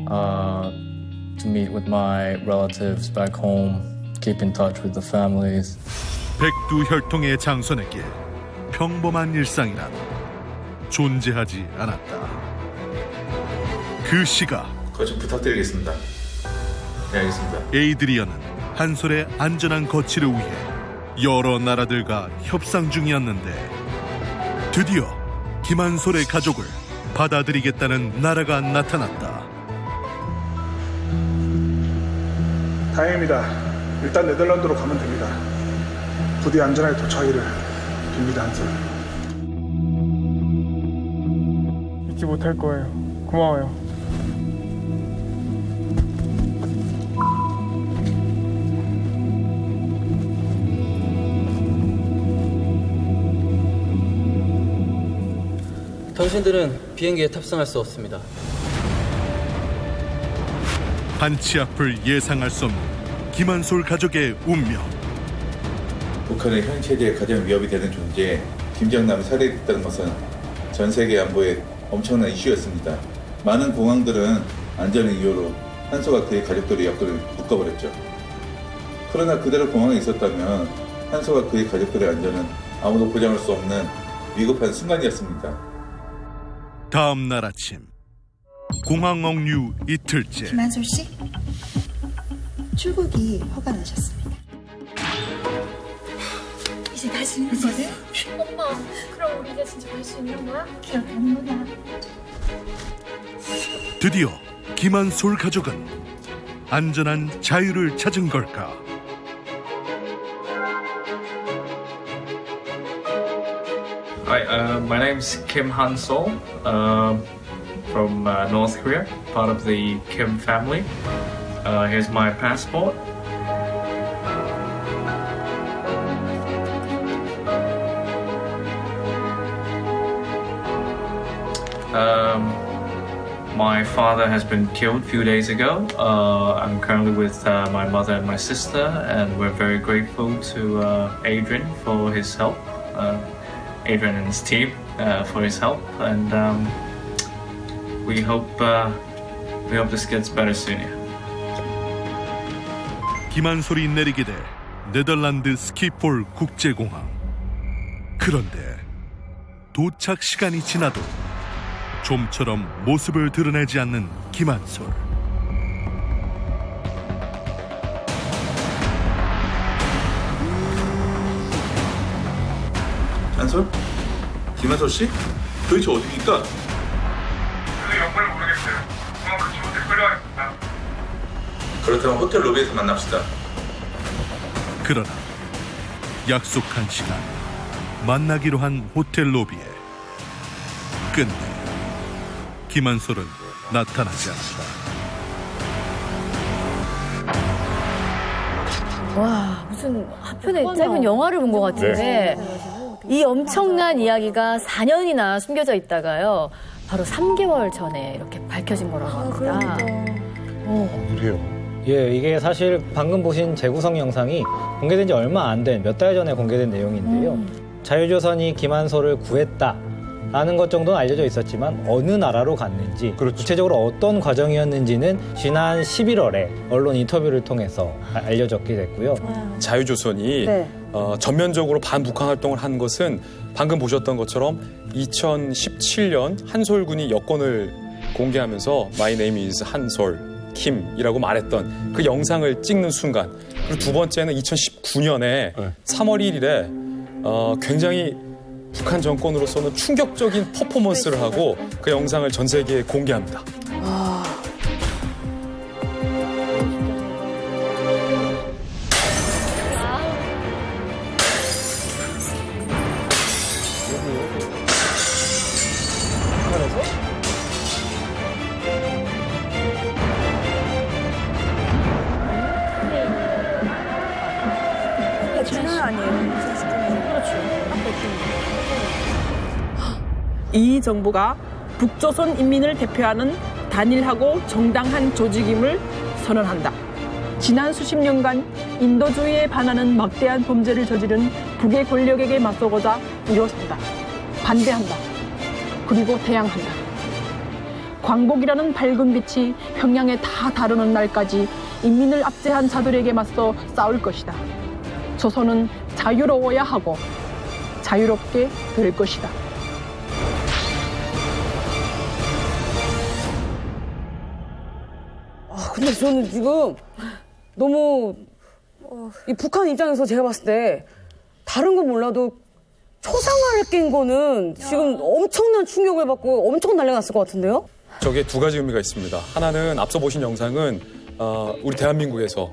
Speaker 18: to meet with my relatives back home, keep in touch with the families.
Speaker 22: 백두혈통의 장손에게 평범한 일상이란 존재하지 않았다. 그 시각
Speaker 23: 그거 좀 부탁드리겠습니다. 네, 알겠습니다.
Speaker 22: 에이드리언은 한솔의 안전한 거치를 위해 여러 나라들과 협상 중이었는데 드디어 김한솔의 가족을 받아들이겠다는 나라가 나타났다.
Speaker 21: 다행입니다. 일단 네덜란드로 가면 됩니다. 부디 안전하게 도착하기를 빕니다, 한솔. 잊지 못할 거예요. 고마워요.
Speaker 25: 당신들은 비행기에 탑승할 수 없습니다.
Speaker 22: 한치 앞을 예상할 수 없는 김한솔 가족의 운명.
Speaker 23: 북한의 현 체제에 가장 위협이 되는 존재 김정남이 살해됐다는 것은 전 세계 안보에 엄청난 이슈였습니다. 많은 공항들은 안전의 이유로 한솔과 그의 가족들의 여권을 묶어버렸죠. 그러나 그대로 공항에 있었다면 한솔과 그의 가족들의 안전은 아무도 보장할 수 없는 위급한 순간이었습니다.
Speaker 22: 다음 날 아침 공항 억류 이틀째.
Speaker 24: 김한솔 씨, 출국이 허가나셨습니다. 이제 갈 수 있는 거네?
Speaker 2: 엄마, 그럼 우리 이제 진짜 갈 수 있는 거야?
Speaker 24: 기억하는 거야.
Speaker 22: 드디어 김한솔 가족은 안전한 자유를 찾은 걸까?
Speaker 18: Hi, my name's Kim Han-sol from North Korea, part of the Kim family. Here's my passport. My father has been killed a few days ago. I'm currently with my mother and my sister, and we're very grateful to Adrian for his help. Adrian and his team for his help, and we hope this gets better soon.
Speaker 22: 김한솔이 내리게 될 네덜란드 스키폴 국제공항. 그런데 도착 시간이 지나도 좀처럼 모습을 드러내지 않는 김한솔.
Speaker 23: 한솔? 김한솔 씨? 도대체 어디입니까?
Speaker 21: 그 영문을 모르겠어요. 같이 호텔 끌려가겠습니다.
Speaker 23: 그렇다면 호텔 로비에서 만납시다.
Speaker 22: 그러나 약속한 시간 만나기로 한 호텔 로비에 끝내 김한솔은 나타나지 않았다.
Speaker 2: 와, 무슨 한편의 짧은 영화를 본 것 같은데 이 엄청난 이야기가 4년이나 숨겨져 있다가요. 바로 3개월 전에 이렇게 밝혀진 거라고 합니다.
Speaker 1: 그래요.
Speaker 5: 예, 이게 사실 방금 보신 재구성 영상이 공개된 지 얼마 안 된 몇 달 전에 공개된 내용인데요. 자유조선이 김한솔을 구했다라는 것 정도는 알려져 있었지만 어느 나라로 갔는지 구체적으로 어떤 과정이었는지는 지난 11월에 언론 인터뷰를 통해서 알려졌게 됐고요.
Speaker 9: 자유조선이
Speaker 11: 네.
Speaker 9: 전면적으로 반북한 활동을 한 것은 방금 보셨던 것처럼 2017년 한솔군이 여권을 공개하면서 My name is 한솔 김이라고 말했던 그 영상을 찍는 순간, 그리고 두 번째는 2019년에 3월 1일에 굉장히 북한 정권으로서는 충격적인 퍼포먼스를 하고 그 영상을 전 세계에 공개합니다.
Speaker 6: 이 정부가 북조선 인민을 대표하는 단일하고 정당한 조직임을 선언한다. 지난 수십 년간 인도주의에 반하는 막대한 범죄를 저지른 북의 권력에게 맞서고자 일어선다. 반대한다. 그리고 대항한다. 광복이라는 밝은 빛이 평양에 다 다루는 날까지 인민을 압제한 자들에게 맞서 싸울 것이다. 조선은 자유로워야 하고 자유롭게 될 것이다.
Speaker 11: 근데 저는 지금 너무 이 북한 입장에서 제가 봤을 때 다른 건 몰라도 초상화를 낀 거는 지금 엄청난 충격을 받고 엄청 난리가 났을 것 같은데요?
Speaker 9: 저게 두 가지 의미가 있습니다. 하나는 앞서 보신 영상은 우리 대한민국에서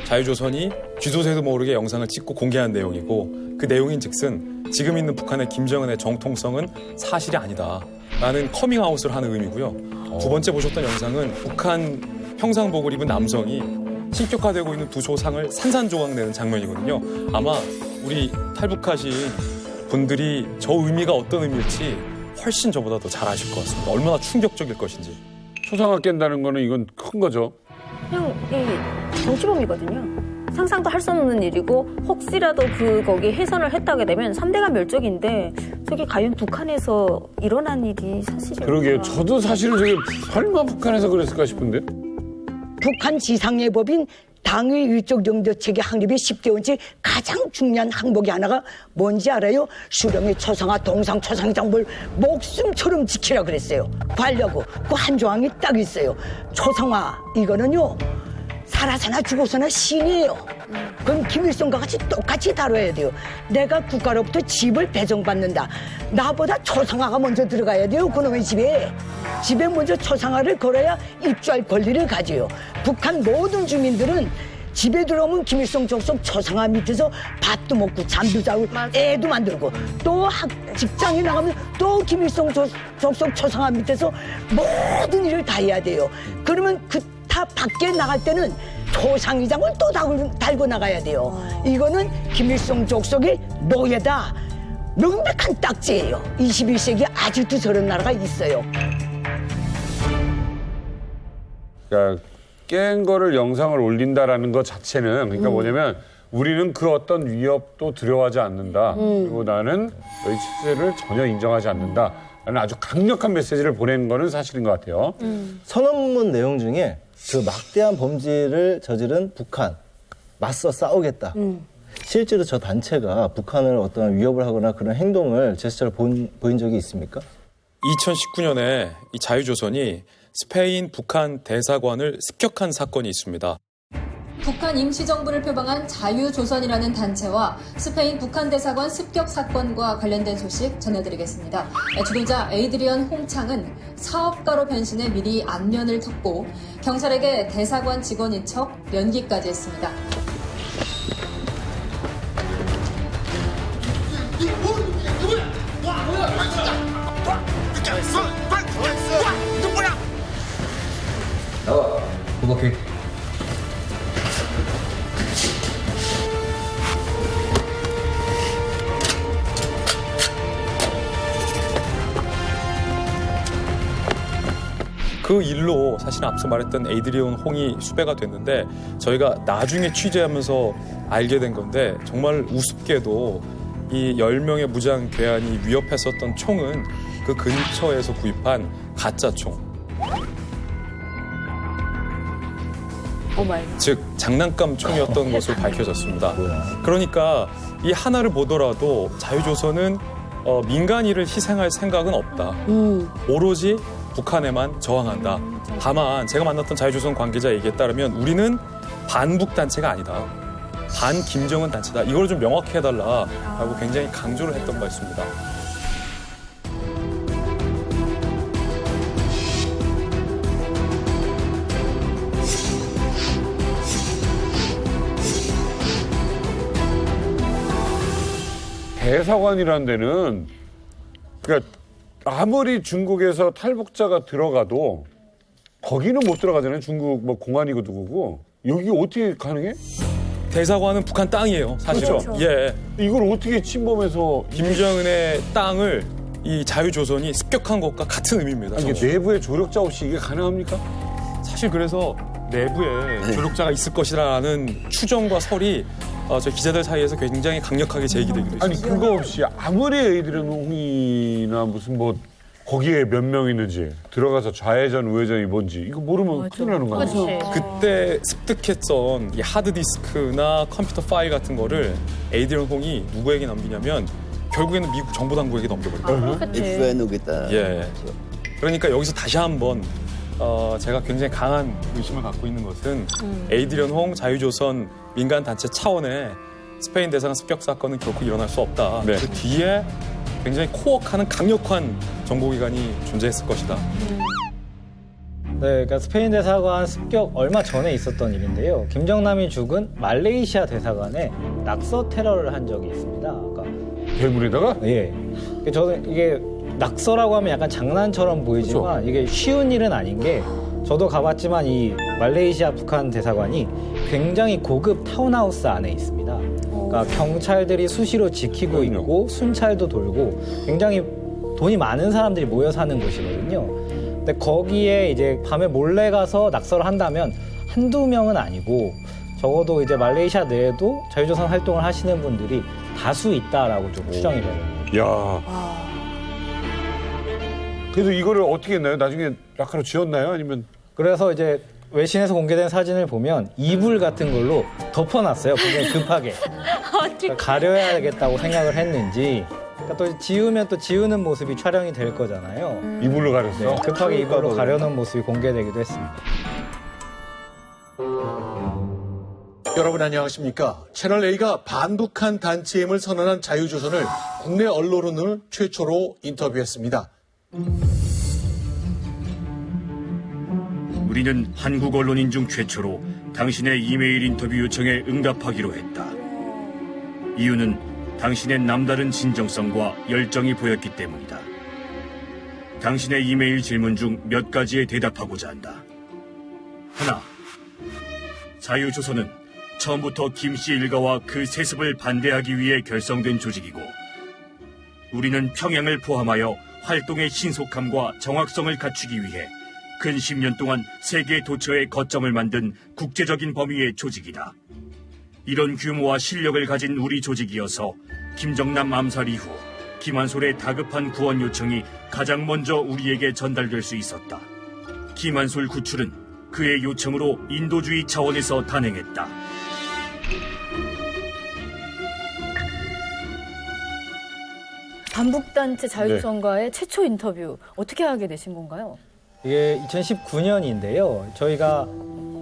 Speaker 9: 자유조선이 쥐도새도 모르게 영상을 찍고 공개한 내용이고, 그 내용인 즉슨 지금 있는 북한의 김정은의 정통성은 사실이 아니다 라는 커밍아웃을 하는 의미고요. 두 번째 보셨던 영상은 북한 평상복을 입은 남성이 신격화되고 있는 두 조상을 산산조각내는 장면이거든요. 아마 우리 탈북하신 분들이 저 의미가 어떤 의미일지 훨씬 저보다 더 잘 아실 것 같습니다. 얼마나 충격적일 것인지.
Speaker 1: 초상화 깬다는 거는 이건 큰 거죠.
Speaker 2: 그냥 이 정치범이거든요. 상상도 할 수 없는 일이고, 혹시라도 거기 훼손을 했다게 되면 3대가 멸종인데 저게 과연 북한에서 일어난 일이 사실이었나.
Speaker 1: 그러게요. 저도 사실은 저게 설마 북한에서 그랬을까 싶은데.
Speaker 14: 북한 지상예법인 당의 위쪽 영도체계 확립이 10대 원칙 가장 중요한 항목이 하나가 뭔지 알아요? 수령의 초상화, 동상 초상의 장부를 목숨처럼 지키라 그랬어요. 관려고 그 한 조항이 딱 있어요. 초상화 이거는요, 살아서나 죽어서나 신이에요. 그럼 김일성과 같이 똑같이 다뤄야 돼요. 내가 국가로부터 집을 배정받는다. 나보다 초상화가 먼저 들어가야 돼요. 그놈의 집에 먼저 초상화를 걸어야 입주할 권리를 가져요. 북한 모든 주민들은 집에 들어오면 김일성 족속 초상화 밑에서 밥도 먹고 잠도 자고 애도 만들고, 또 직장에 나가면 또 김일성 족속 초상화 밑에서 모든 일을 다 해야 돼요. 그러면 다 밖에 나갈 때는 초상의장을 또 달고 나가야 돼요. 이거는 김일성 족속의 노예다. 명백한 딱지예요. 21세기에 아직도 저런 나라가 있어요.
Speaker 1: 그러니까 깬 거를 영상을 올린다라는 것 자체는, 그러니까 뭐냐면 우리는 그 어떤 위협도 두려워하지 않는다. 그리고 나는 너희 체제를 전혀 인정하지 않는다. 라는 아주 강력한 메시지를 보내는 거는 사실인 것 같아요.
Speaker 8: 선언문 내용 중에 그 막대한 범죄를 저지른 북한, 맞서 싸우겠다. 실제로 저 단체가 북한을 어떤 위협을 하거나 그런 행동을 제스처를 보인 적이 있습니까?
Speaker 9: 2019년에 이 자유조선이 스페인 북한 대사관을 습격한 사건이 있습니다.
Speaker 10: 북한 임시정부를 표방한 자유조선이라는 단체와 스페인 북한 대사관 습격 사건과 관련된 소식 전해드리겠습니다. 주도자 에이드리언 홍창은 사업가로 변신해 미리 안면을 텄고 경찰에게 대사관 직원인 척 연기까지 했습니다.
Speaker 25: 나와. 구박해.
Speaker 9: 그 일로 사실 앞서 말했던 에이드리온 홍이 수배가 됐는데 저희가 나중에 취재하면서 알게 된 건데 정말 우습게도 이 10명의 무장 괴한이 위협했었던 총은 그 근처에서 구입한 가짜 총. 즉 장난감 총이었던 것으로 밝혀졌습니다. 그러니까 이 하나를 보더라도 자유조선은 민간인을 희생할 생각은 없다. 오로지 북한에만 저항한다. 다만 제가 만났던 자유조선 관계자 얘기에 따르면 우리는 반북 단체가 아니다. 반 김정은 단체다. 이걸 좀 명확히 해달라라고 굉장히 강조를 했던 바 있습니다.
Speaker 1: 대사관이라는 데는 그러니까 아무리 중국에서 탈북자가 들어가도 거기는 못 들어가잖아요. 중국 뭐 공안이고 누구고. 여기 어떻게 가능해?
Speaker 9: 대사관은 북한 땅이에요, 사실은.
Speaker 1: 그렇죠.
Speaker 9: 예.
Speaker 1: 이걸 어떻게 침범해서
Speaker 9: 김정은의 땅을 이 자유조선이 습격한 것과 같은 의미입니다.
Speaker 1: 아니, 이게 내부에 조력자 없이 이게 가능합니까?
Speaker 9: 사실 그래서 내부에 조력자가 있을 것이라는 추정과 설이 저희 기자들 사이에서 굉장히 강력하게 제기되기도 했습니다.
Speaker 1: 아니 그거 없이 아무리 에이드리언 홍이나 무슨 뭐 거기에 몇 명 있는지 들어가서 좌회전 우회전이 뭔지 이거 모르면 큰일 나는 거 아니에요?
Speaker 9: 그때 습득했던 이 하드디스크나 컴퓨터 파일 같은 거를 에이드리언 홍이 누구에게 넘기냐면 결국에는 미국 정보 당국에게 넘겨버려요.
Speaker 12: 입수해 놓겠다.
Speaker 9: 예. 그러니까 여기서 다시 한번 제가 굉장히 강한 의심을 갖고 있는 것은 에이드리언 홍 자유조선 민간단체 차원의 스페인 대사관 습격 사건은 결코 일어날 수 없다.
Speaker 1: 네.
Speaker 9: 그 뒤에 굉장히 코어하는 강력한 정보기관이 존재했을 것이다.
Speaker 5: 네, 그러니까 스페인 대사관 습격 얼마 전에 있었던 일인데요. 김정남이 죽은 말레이시아 대사관에 낙서 테러를 한 적이 있습니다. 그러니까
Speaker 1: 괴물에다가?
Speaker 5: 예. 저는 이게 낙서라고 하면 약간 장난처럼 보이지만 이게 쉬운 일은 아닌 게 저도 가봤지만 이 말레이시아 북한 대사관이 굉장히 고급 타운하우스 안에 있습니다. 그러니까 경찰들이 수시로 지키고 있고 순찰도 돌고 굉장히 돈이 많은 사람들이 모여 사는 곳이거든요. 근데 거기에 이제 밤에 몰래 가서 낙서를 한다면 한두 명은 아니고 적어도 이제 말레이시아 내에도 자유조선 활동을 하시는 분들이 다수 있다라고 좀 추정이 되는
Speaker 1: 야. 그래서 이거를 어떻게 했나요? 나중에 라카로 지웠나요? 아니면
Speaker 5: 그래서 이제 외신에서 공개된 사진을 보면 이불 같은 걸로 덮어놨어요. 굉장히 급하게. 그러니까 가려야겠다고 생각을 했는지. 그러니까 또 지우면 또 지우는 모습이 촬영이 될 거잖아요.
Speaker 1: 이불로 가렸어?
Speaker 5: 네, 급하게 이불로 가려놓은 모습이 공개되기도 했습니다.
Speaker 13: 여러분 안녕하십니까? 채널A가 반북한 단체임을 선언한 자유조선을 국내 언론을 최초로 인터뷰했습니다.
Speaker 15: 우리는 한국 언론인 중 최초로 당신의 이메일 인터뷰 요청에 응답하기로 했다. 이유는 당신의 남다른 진정성과 열정이 보였기 때문이다. 당신의 이메일 질문 중 몇 가지에 대답하고자 한다. 하나, 자유조선은 처음부터 김씨 일가와 그 세습을 반대하기 위해 결성된 조직이고 우리는 평양을 포함하여 활동의 신속함과 정확성을 갖추기 위해 근 10년 동안 세계 도처에 거점을 만든 국제적인 범위의 조직이다. 이런 규모와 실력을 가진 우리 조직이어서 김정남 암살 이후 김한솔의 다급한 구원 요청이 가장 먼저 우리에게 전달될 수 있었다. 김한솔 구출은 그의 요청으로 인도주의 차원에서 단행했다.
Speaker 2: 반북단체 자유조선과의 최초 인터뷰 어떻게 하게 되신 건가요?
Speaker 5: 이게 2019년인데요. 저희가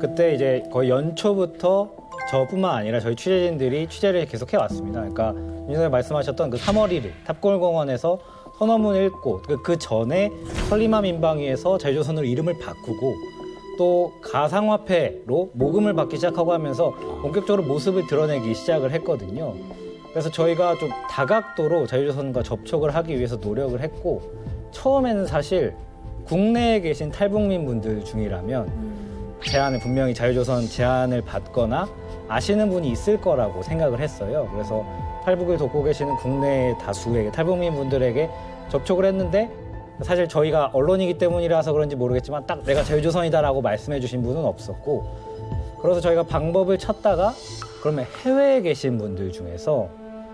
Speaker 5: 그때 이제 거의 연초부터 저뿐만 아니라 저희 취재진들이 취재를 계속 해왔습니다. 그러니까 윤 선생님 말씀하셨던 그 3월 1일 탑골공원에서 선언문을 읽고 그 전에 설리마 민방위에서 자유조선으로 이름을 바꾸고 또 가상화폐로 모금을 받기 시작하고 하면서 본격적으로 모습을 드러내기 시작을 했거든요. 그래서 저희가 좀 다각도로 자유조선과 접촉을 하기 위해서 노력을 했고 처음에는 사실 국내에 계신 탈북민 분들 중이라면 제안을 분명히 자유조선 제안을 받거나 아시는 분이 있을 거라고 생각을 했어요. 그래서 탈북을 돕고 계시는 국내 다수의 탈북민 분들에게 접촉을 했는데 사실 저희가 언론이기 때문이라서 그런지 모르겠지만 딱 내가 자유조선이다라고 말씀해 주신 분은 없었고 그래서 저희가 방법을 찾다가 그러면 해외에 계신 분들 중에서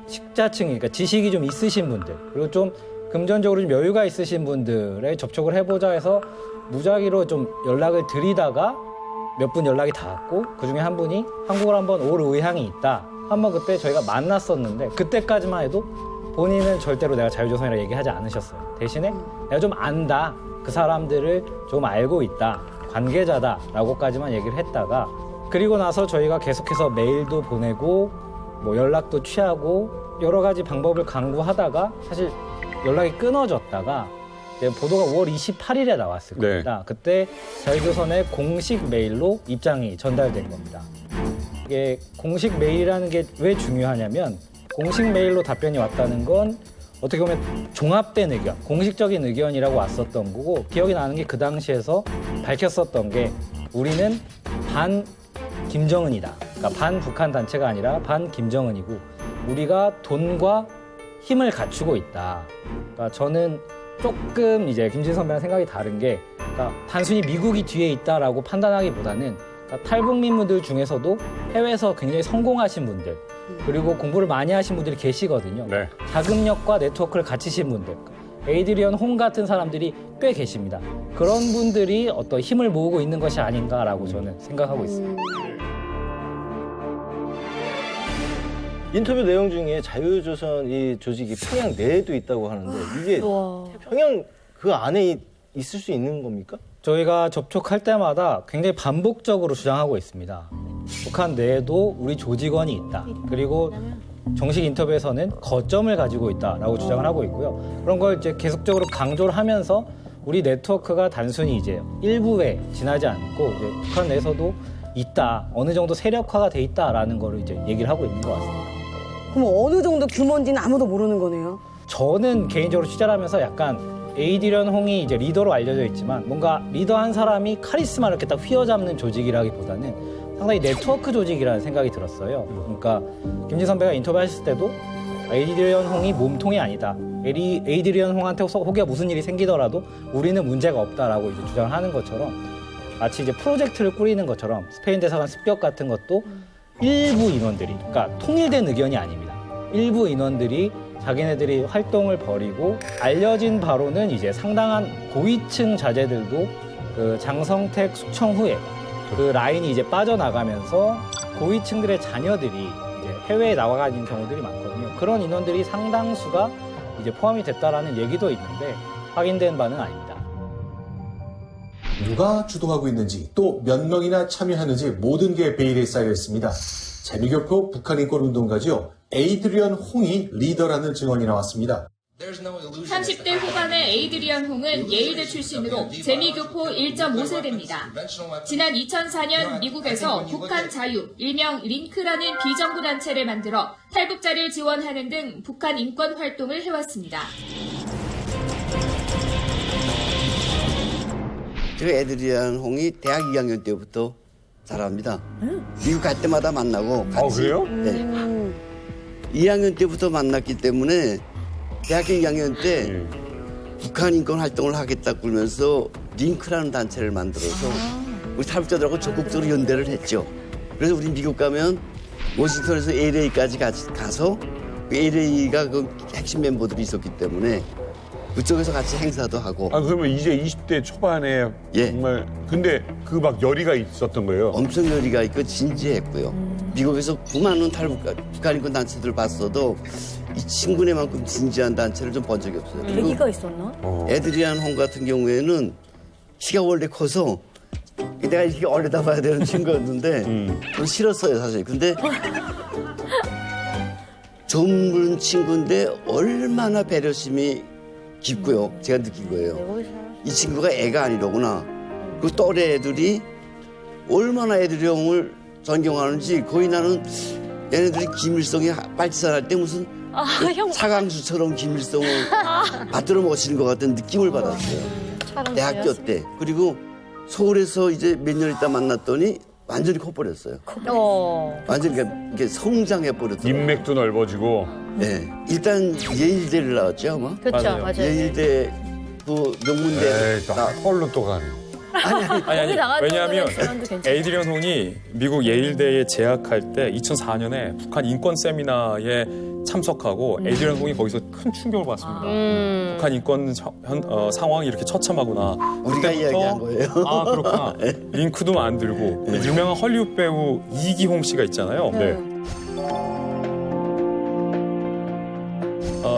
Speaker 5: 식자층, 그러니까 지식이 좀 있으신 분들 그리고 좀 금전적으로 좀 여유가 있으신 분들에 접촉을 해보자 해서 무작위로 좀 연락을 드리다가 몇 분 연락이 닿았고 그중에 한 분이 한국을 한번 올 의향이 있다. 한번 그때 저희가 만났었는데 그때까지만 해도 본인은 절대로 내가 자유조선이라 얘기하지 않으셨어요. 대신에 내가 좀 안다. 그 사람들을 좀 알고 있다. 관계자다라고까지만 얘기를 했다가 그리고 나서 저희가 계속해서 메일도 보내고 뭐 연락도 취하고 여러 가지 방법을 강구하다가 사실 연락이 끊어졌다가 보도가 5월 28일에 나왔을 겁니다. 그때 자유조선의 공식 메일로 입장이 전달된 겁니다. 이게 공식 메일이라는 게 왜 중요하냐면 공식 메일로 답변이 왔다는 건 어떻게 보면 종합된 의견, 공식적인 의견이라고 왔었던 거고 기억이 나는 게 그 당시에서 밝혔었던 게 우리는 반 김정은이다. 그러니까 반 북한 단체가 아니라 반 김정은이고 우리가 돈과 힘을 갖추고 있다. 그러니까 저는 조금 이제 김진 선배랑 생각이 다른 게 그러니까 단순히 미국이 뒤에 있다라고 판단하기보다는 그러니까 탈북민분들 중에서도 해외에서 굉장히 성공하신 분들 그리고 공부를 많이 하신 분들이 계시거든요. 자금력과 네트워크를 갖추신 분들 에이드리언 홍 같은 사람들이 꽤 계십니다. 그런 분들이 어떤 힘을 모으고 있는 것이 아닌가라고 저는 생각하고 있습니다.
Speaker 8: 인터뷰 내용 중에 자유조선 이 조직이 평양 내에도 있다고 하는데 이게 평양 그 안에 있을 수 있는 겁니까?
Speaker 5: 저희가 접촉할 때마다 굉장히 반복적으로 주장하고 있습니다. 북한 내에도 우리 조직원이 있다. 그리고 정식 인터뷰에서는 거점을 가지고 있다라고 주장을 하고 있고요. 그런 걸 이제 계속적으로 강조를 하면서 우리 네트워크가 단순히 이제 일부에 지나지 않고 이제 북한 내에서도 있다. 어느 정도 세력화가 돼 있다라는 거를 이제 얘기를 하고 있는 것 같습니다.
Speaker 11: 그럼 어느 정도 규모인지는 아무도 모르는 거네요?
Speaker 5: 저는 개인적으로 취재를 하면서 약간 에이드리언 홍이 이제 리더로 알려져 있지만 뭔가 리더 한 사람이 카리스마를 이렇게 딱 휘어잡는 조직이라기보다는 상당히 네트워크 조직이라는 생각이 들었어요. 그러니까 김진 선배가 인터뷰하셨을 때도 에이드리언 홍이 몸통이 아니다. 에이드리언 홍한테 혹여 무슨 일이 생기더라도 우리는 문제가 없다라고 이제 주장을 하는 것처럼 마치 이제 프로젝트를 꾸리는 것처럼 스페인 대사관 습격 같은 것도 일부 인원들이, 그러니까 통일된 의견이 아닙니다. 일부 인원들이 자기네들이 활동을 벌이고 알려진 바로는 이제 상당한 고위층 자제들도 그 장성택 숙청 후에 그 라인이 이제 빠져나가면서 고위층들의 자녀들이 이제 해외에 나가 있는 경우들이 많거든요. 그런 인원들이 상당수가 이제 포함이 됐다라는 얘기도 있는데 확인된 바는 아닙니다.
Speaker 13: 누가 주도하고 있는지 또 몇 명이나 참여하는지 모든 게 베일에 쌓여 있습니다. 재미교포 북한인권운동가죠. 에이드리언 홍이 리더라는 증언이 나왔습니다.
Speaker 3: 30대 후반의 에이드리언 홍은 예일대 출신으로 재미교포 1.5세대입니다. 지난 2004년 미국에서 북한 자유, 일명 링크라는 비정부 단체를 만들어 탈북자를 지원하는 등 북한 인권 활동을 해왔습니다.
Speaker 4: 저 에이드리언 홍이 대학 2학년 때부터 잘합니다. 미국 갈 때마다 만나고 같이.
Speaker 1: 그래요?
Speaker 4: 네. 2학년 때부터 만났기 때문에 대학교 2학년 때 북한 인권 활동을 하겠다 그러면서 링크라는 단체를 만들어서 우리 탈북자들하고 적극적으로 연대를 했죠. 그래서 우리 미국 가면 워싱턴에서 LA까지 가서 LA가 그 핵심 멤버들이 있었기 때문에 그쪽에서 같이 행사도 하고.
Speaker 1: 그러면 이제 20대 초반에 정말 근데 그 막 열의가 있었던 거예요?
Speaker 4: 엄청 열의가 있고 진지했고요. 미국에서 수많은 북한 인권 단체들 봤어도 이 친구네만큼 진지한 단체를 좀 본 적이 없어요.
Speaker 2: 계기가 있었나?
Speaker 4: 에드리안 홍 같은 경우에는 키가 원래 커서 내가 이렇게 올려다봐야 되는 친구였는데 좀 싫었어요 사실. 근데 젊은 친구인데 얼마나 배려심이 깊고요. 제가 느낀 거예요. 이 친구가 애가 아니더구나. 그 또래 애들이 얼마나 애들이 형을 존경하는지 거의 나는 얘네들이 김일성이 빨치산할 때 무슨 사강수처럼 김일성을 받들어 먹으시는 것 같은 느낌을 받았어요. 대학교 때. 그리고 서울에서 이제 몇 년 있다 만났더니 완전히 커버렸어요. 완전히 이렇게 성장해버렸어요.
Speaker 1: 인맥도 넓어지고.
Speaker 4: 네. 일단 예일대를 나왔죠, 아마?
Speaker 2: 그쵸, 맞아요.
Speaker 4: 예일대 그 명문대.
Speaker 1: 헐로 또 가네.
Speaker 9: 아니. 왜냐하면 에이드리언 홍이 미국 예일대에 재학할 때 2004년에 북한 인권 세미나에 참석하고 에이드리언 홍이 거기서 큰 충격을 받았습니다. 북한 인권 상황이 이렇게 처참하구나.
Speaker 4: 우리가 이야기한 거예요.
Speaker 9: 아, 그렇구나. 링크도 만들고 유명한 헐리우드 배우 이기홍 씨가 있잖아요. 네.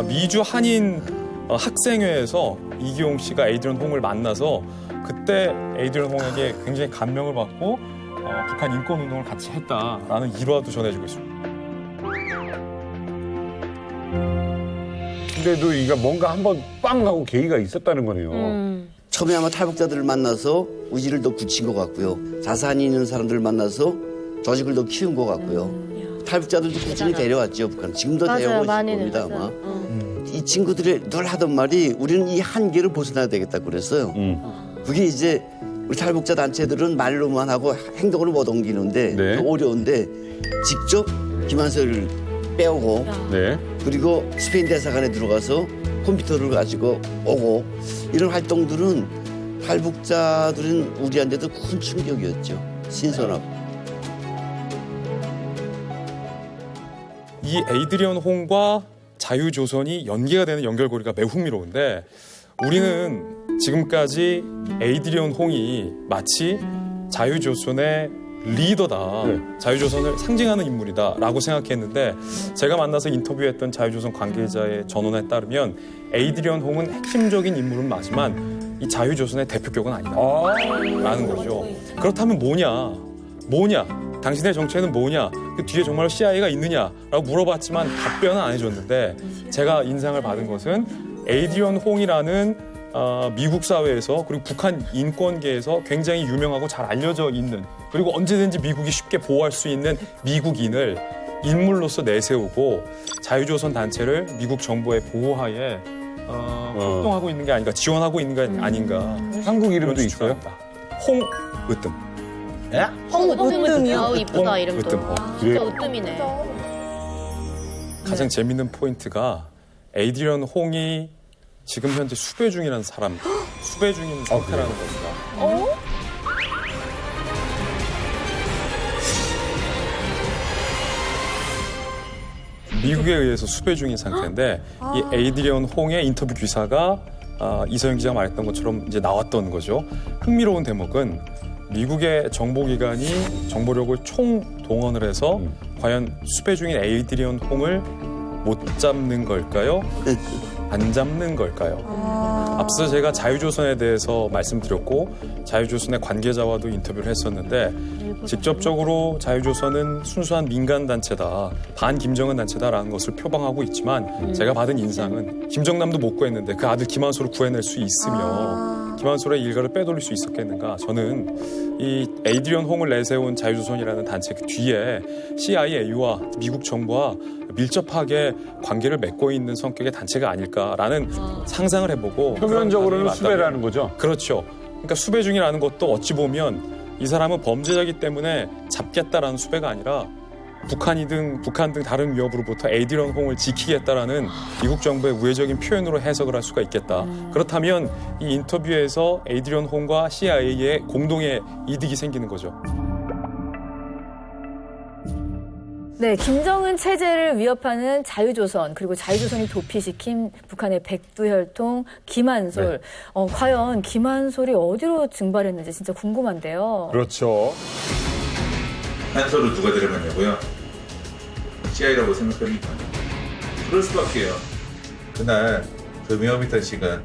Speaker 9: 미주 한인 학생회에서 이기홍 씨가 에이드리언 홍을 만나서 그때 에이드리언 홍에게 굉장히 감명을 받고 북한 인권 운동을 같이 했다라는 일화도 전해지고 있습니다.
Speaker 1: 근데도 이게 뭔가 한번 빵 하고 계기가 있었다는 거네요.
Speaker 4: 처음에 아마 탈북자들을 만나서 의지를 더 굳힌 것 같고요. 자산이 있는 사람들을 만나서 조직을 더 키운 것 같고요. 탈북자들도 꾸준히 데려왔죠, 북한. 지금도 데려오고 있을 겁니다, 아마. 이 친구들이 늘 하던 말이 우리는 이 한계를 벗어나야 되겠다 그랬어요. 그게 이제 우리 탈북자 단체들은 말로만 하고 행동을 못 옮기는데 어려운데 직접 김한솔을 빼오고 그리고 스페인 대사관에 들어가서 컴퓨터를 가지고 오고 이런 활동들은 탈북자들은 우리한테도 큰 충격이었죠. 신선하고.
Speaker 9: 이 에이드리언 홍과 자유조선이 연계가 되는 연결고리가 매우 흥미로운데 우리는 지금까지 에이드리언 홍이 마치 자유조선의 리더다. 자유조선을 상징하는 인물이다라고 생각했는데 제가 만나서 인터뷰했던 자유조선 관계자의 전언에 따르면 에이드리언 홍은 핵심적인 인물은 맞지만 이 자유조선의 대표격은 아니다. 라는 거죠. 그렇다면 뭐냐? 당신의 정체는 뭐냐? 그 뒤에 정말로 CIA가 있느냐라고 물어봤지만 답변은 안 해줬는데 제가 인상을 받은 것은 에이드리언 홍이라는 미국 사회에서 그리고 북한 인권계에서 굉장히 유명하고 잘 알려져 있는 그리고 언제든지 미국이 쉽게 보호할 수 있는 미국인을 인물로서 내세우고 자유조선 단체를 미국 정부의 보호하에 활동하고 있는 게 아닌가, 지원하고 있는 게 아닌가.
Speaker 1: 한국 이름도 있어요?
Speaker 9: 홍으뜸.
Speaker 2: 홍으뜸이요? 이쁘다, 이름도.
Speaker 9: 으뜸.
Speaker 2: 진짜 으뜸이네.
Speaker 9: 가장 재밌는 포인트가 에이드리언 홍이 지금 현재 수배 중이라는 수배 중인 상태라는 겁니다. 미국에 의해서 수배 중인 상태인데 이 에이드리언 홍의 인터뷰 기사가 이서영 기자가 말했던 것처럼 이제 나왔던 거죠. 흥미로운 대목은 미국의 정보기관이 정보력을 총동원을 해서 과연 수배 중인 에이드리언 홍을 못 잡는 걸까요? 안 잡는 걸까요? 앞서 제가 자유조선에 대해서 말씀드렸고 자유조선의 관계자와도 인터뷰를 했었는데 직접적으로 자유조선은 순수한 민간단체다, 반김정은 단체다라는 것을 표방하고 있지만 제가 받은 인상은 김정남도 못 구했는데 그 아들 김한솔을 구해낼 수 있으며 김한솔의 일가를 빼돌릴 수 있었겠는가. 저는 이 에이드리언 홍을 내세운 자유조선이라는 단체 그 뒤에 CIA와 미국 정부와 밀접하게 관계를 맺고 있는 성격의 단체가 아닐까라는 상상을 해보고
Speaker 1: 표면적으로는 수배라는 거죠?
Speaker 9: 그렇죠. 그러니까 수배 중이라는 것도 어찌 보면 이 사람은 범죄자이기 때문에 잡겠다라는 수배가 아니라 북한 등 다른 위협으로부터 에이드리언 홍을 지키겠다라는 미국 정부의 우회적인 표현으로 해석을 할 수가 있겠다. 그렇다면 이 인터뷰에서 에이드리언 홍과 CIA의 공동의 이득이 생기는 거죠.
Speaker 2: 네, 김정은 체제를 위협하는 자유조선, 그리고 자유조선이 도피시킨 북한의 백두혈통 김한솔. 과연 김한솔이 어디로 증발했는지 진짜 궁금한데요.
Speaker 1: 그렇죠.
Speaker 23: 한솔을 누가 데려갔냐고요? CIA라고 생각합니까? 그럴 수밖에요. 그날 그 미어미터 씨가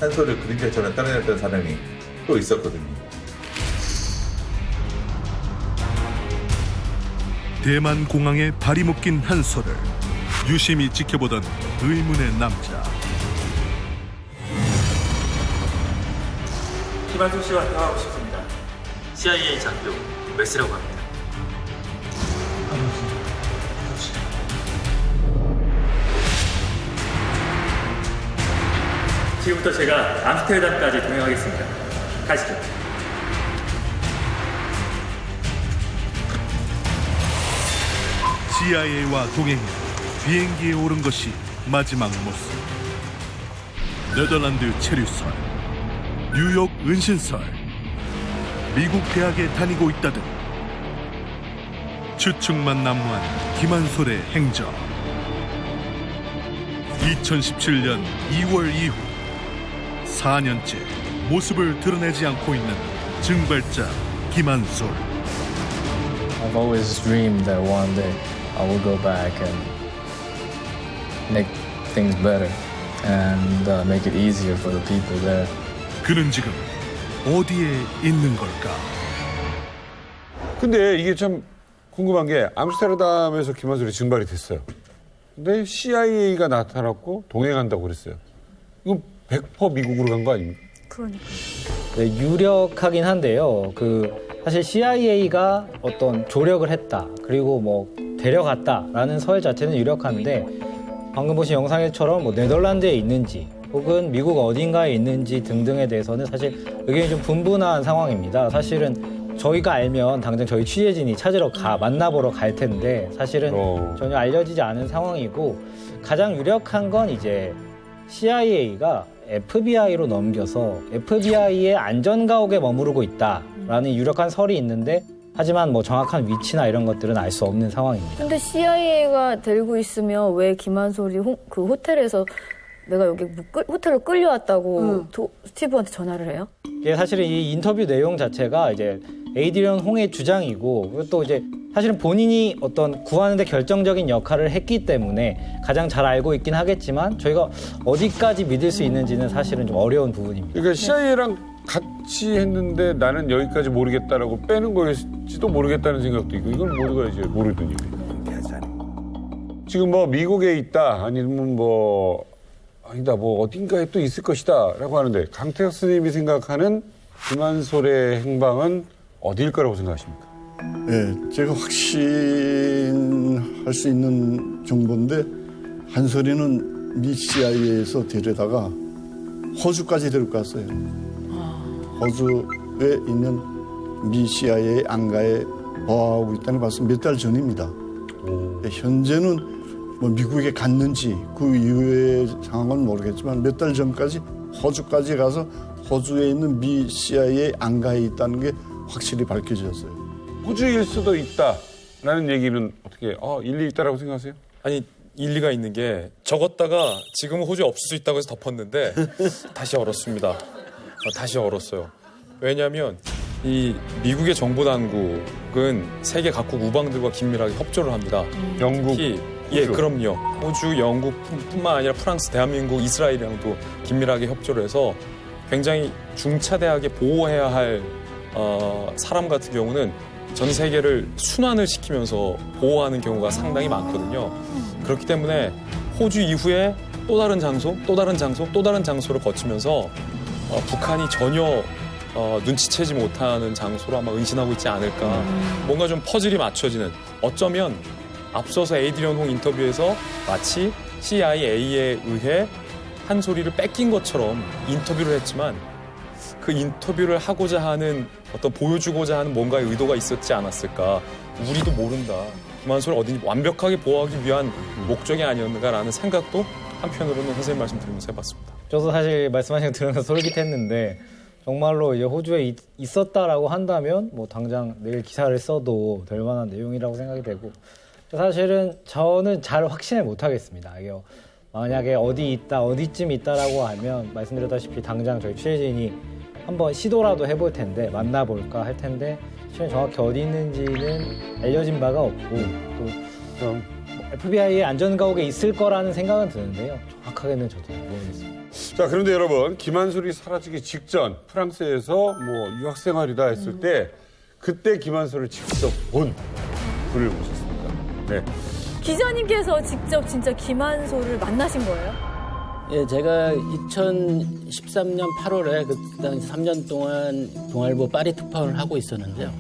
Speaker 23: 한솔을 그림자처럼 따라냈던 사람이 또 있었거든요.
Speaker 22: 대만 공항에 발이 묶인 한솔을 유심히 지켜보던 의문의 남자.
Speaker 7: 김한솔 씨와 대화하고 싶습니다. CIA 장교 웨스라고 합니다. 지금부터 제가 암스테르담까지 동행하겠습니다. 가시죠.
Speaker 22: CIA와 동행해 비행기에 오른 것이 마지막 모습. 네덜란드 체류설, 뉴욕 은신설, 미국 대학에 다니고 있다등 추측만 난무한 김한솔의 행적. 2017년 2월 이후 4년째 모습을 드러내지 않고 있는 증발자 김한솔.
Speaker 18: I've always dreamed that one day I will go back and make things better and make it easier for the people there.
Speaker 22: 그는 지금 어디에 있는 걸까?
Speaker 1: 근데 이게 참 궁금한 게 암스테르담에서 김한솔이 증발이 됐어요. 근데 CIA가 나타났고 동행한다고 그랬어요. 이건 100% 미국으로 간 거 아닙니까?
Speaker 2: 그러니까.
Speaker 5: 네, 유력하긴 한데요. 사실 CIA가 어떤 조력을 했다, 그리고 뭐 데려갔다라는 서열 자체는 유력한데 방금 보신 영상에처럼 뭐 네덜란드에 있는지 혹은 미국 어딘가에 있는지 등등에 대해서는 사실 의견이 좀 분분한 상황입니다. 사실은 저희가 알면 당장 저희 취재진이 찾으러 만나보러 갈 텐데 사실은 전혀 알려지지 않은 상황이고 가장 유력한 건 이제 CIA가 FBI로 넘겨서 FBI의 안전가옥에 머무르고 있다라는 유력한 설이 있는데 하지만 뭐 정확한 위치나 이런 것들은 알 수 없는 상황입니다.
Speaker 2: 근데 CIA가 데리고 있으면 왜 김한솔이 그 호텔에서 내가 여기 호텔로 끌려왔다고 스티브한테 전화를 해요?
Speaker 5: 이게 사실은 이 인터뷰 내용 자체가 이제 에이드리언 홍의 주장이고 그리고 또 이제 사실은 본인이 어떤 구하는 데 결정적인 역할을 했기 때문에 가장 잘 알고 있긴 하겠지만 저희가 어디까지 믿을 수 있는지는 사실은 좀 어려운 부분입니다.
Speaker 1: 그러니까 CIA랑 같이 했는데 나는 여기까지 모르겠다라고 빼는 거일지도 모르겠다는 생각도 있고 이건 모두가 이제 모르는 일이에요. 지금 뭐 미국에 있다 아니면 뭐 아니다 뭐 어딘가에 또 있을 것이다 라고 하는데 강태혁 스님이 생각하는 김한솔의 행방은 어디일 거라고 생각하십니까?
Speaker 12: 네, 제가 확신할 수 있는 정보인데 한솔이는 미 CIA에서 데려다가 호주까지 데리고 갔어요. 호주에 있는 미 CIA 안가에 보호하고 있다는 걸 봐서 몇 달 전입니다. 현재는 뭐 미국에 갔는지 그 이후의 상황은 모르겠지만 몇 달 전까지 호주까지 가서 호주에 있는 미 CIA 안가에 있다는 게 확실히 밝혀졌어요.
Speaker 1: 호주일 수도 있다라는 얘기는 어떻게 일리 있다라고 생각하세요?
Speaker 9: 아니 일리가 있는 게 적었다가 지금은 호주에 없을 수 있다고 해서 덮었는데 다시 얼었습니다. 다시 얼었어요. 왜냐하면 이 미국의 정보 당국은 세계 각국 우방들과 긴밀하게 협조를 합니다.
Speaker 1: 영국,
Speaker 9: 예, 그럼요. 호주, 영국뿐만 아니라 프랑스, 대한민국, 이스라엘이랑도 긴밀하게 협조를 해서 굉장히 중차대하게 보호해야 할 사람 같은 경우는 전 세계를 순환을 시키면서 보호하는 경우가 상당히 많거든요. 그렇기 때문에 호주 이후에 또 다른 장소, 또 다른 장소, 또 다른 장소를 거치면서 북한이 전혀 눈치채지 못하는 장소로 아마 은신하고 있지 않을까. 뭔가 좀 퍼즐이 맞춰지는. 어쩌면 앞서서 에이드리언 홍 인터뷰에서 마치 CIA에 의해 한 소리를 뺏긴 것처럼 인터뷰를 했지만 그 인터뷰를 하고자 하는 어떤 보여주고자 하는 뭔가의 의도가 있었지 않았을까. 우리도 모른다. 김한솔을 어딘지 완벽하게 보호하기 위한 목적이 아니었는가라는 생각도 한편으로는 선생님 말씀 들으면서 해봤습니다.
Speaker 5: 저도 사실 말씀하신 거 들으면서 솔깃했는데 정말로 이제 호주에 있었다라고 한다면 뭐 당장 내일 기사를 써도 될 만한 내용이라고 생각이 되고 사실은 저는 잘 확신을 못 하겠습니다. 이게 만약에 어디 있다, 어디쯤 있다라고 하면 말씀드렸다시피 당장 저희 취재진이 한번 시도라도 해볼 텐데 만나볼까 할 텐데 실은 정확히 어디 있는지는 알려진 바가 없고 또 FBI의 안전가옥에 있을 거라는 생각은 드는데요. 정확하게는 저도 모르겠습니다.
Speaker 1: 자, 그런데 여러분, 김한솔이 사라지기 직전 프랑스에서 뭐 유학생활이다 했을 때 그때 김한솔을 직접 본 분을 모셨습니다. 네.
Speaker 2: 기자님께서 직접 진짜 김한솔을 만나신 거예요?
Speaker 16: 예, 제가 2013년 8월에 그 당시 3년 동안 동아일보 파리 특파원을 하고 있었는데요.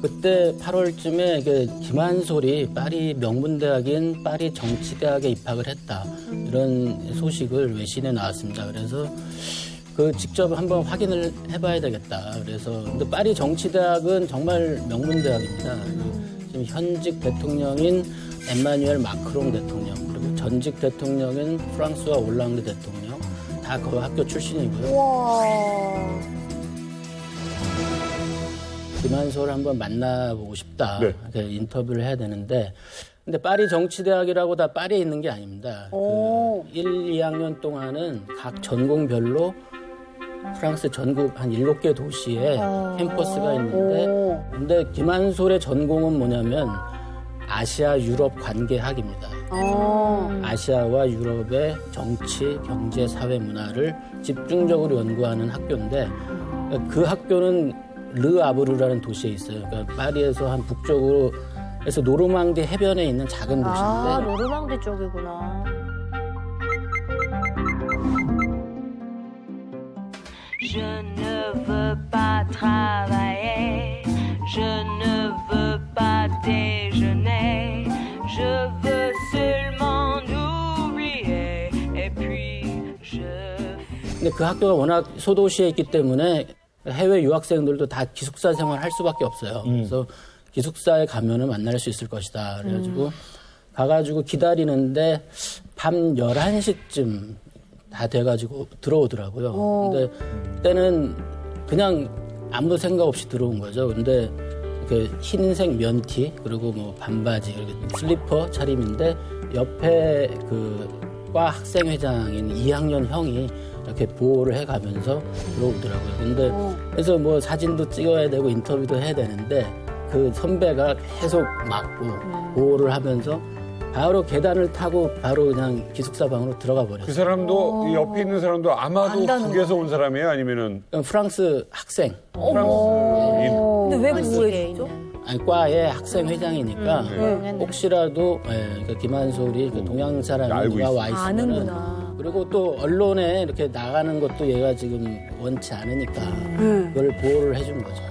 Speaker 16: 그때 8월쯤에 김한솔이 파리 명문대학인 파리 정치대학에 입학을 했다. 이런 소식을 외신에 나왔습니다. 그래서 직접 한번 확인을 해봐야 되겠다. 그래서 근데 파리 정치대학은 정말 명문대학입니다. 지금 현직 대통령인 엠마뉴엘 마크롱 대통령, 그리고 전직 대통령인 프랑스와 올랑드 대통령 다 그 학교 출신이고요.
Speaker 11: 와.
Speaker 16: 김한솔을 한번 만나보고 싶다.
Speaker 1: 네.
Speaker 16: 인터뷰를 해야 되는데, 근데 파리 정치대학이라고 다 파리에 있는 게 아닙니다. 1, 2학년 동안은 각 전공별로 프랑스 전국 한 7개 도시에 캠퍼스가 있는데, 근데 김한솔의 전공은 뭐냐면 아시아 유럽 관계학입니다. 아시아와 유럽의 정치, 경제, 사회, 문화를 집중적으로 연구하는 학교인데, 그 학교는 르 아브르라는 도시에 있어요. 그러니까 파리에서 한 북쪽으로 해서 노르망디 해변에 있는 작은 도시인데.
Speaker 2: 아, 노르망디 쪽이구나.
Speaker 17: Je ne veux pas travailler, je ne veux pas déjeuner, je veux seulement oublier, et puis je...
Speaker 16: 근데 그 학교가 워낙 소도시에 있기 때문에 해외 유학생들도 다 기숙사 생활을 할 수밖에 없어요. 그래서 기숙사에 가면은 만날 수 있을 것이다. 그래가지고 가가지고 기다리는데 밤 11시쯤 다 돼가지고 들어오더라고요. 근데 그때는 그냥 아무 생각 없이 들어온 거죠. 근데 그 흰색 면티 그리고 뭐 반바지 이렇게 슬리퍼 차림인데 옆에 과 학생회장인 2학년 형이 이렇게 보호를 해가면서 들어오더라고요. 근데 그래서 뭐 사진도 찍어야 되고 인터뷰도 해야 되는데 그 선배가 계속 막고 보호를 하면서 바로 계단을 타고 바로 그냥 기숙사 방으로 들어가 버렸어요.
Speaker 1: 그 사람도 이 옆에 있는 사람도 아마도 북에서 온 사람이에요? 아니면은
Speaker 16: 프랑스 학생.
Speaker 1: 프랑스인.
Speaker 2: 근데 왜 그거에 있죠?
Speaker 16: 아니, 과의 학생회장이니까 혹시라도 김한솔이 동양 사람이 누가 와 있으면
Speaker 2: 아는구나.
Speaker 16: 그리고 또 언론에 이렇게 나가는 것도 얘가 지금 원치 않으니까 그걸 보호를 해준 거죠.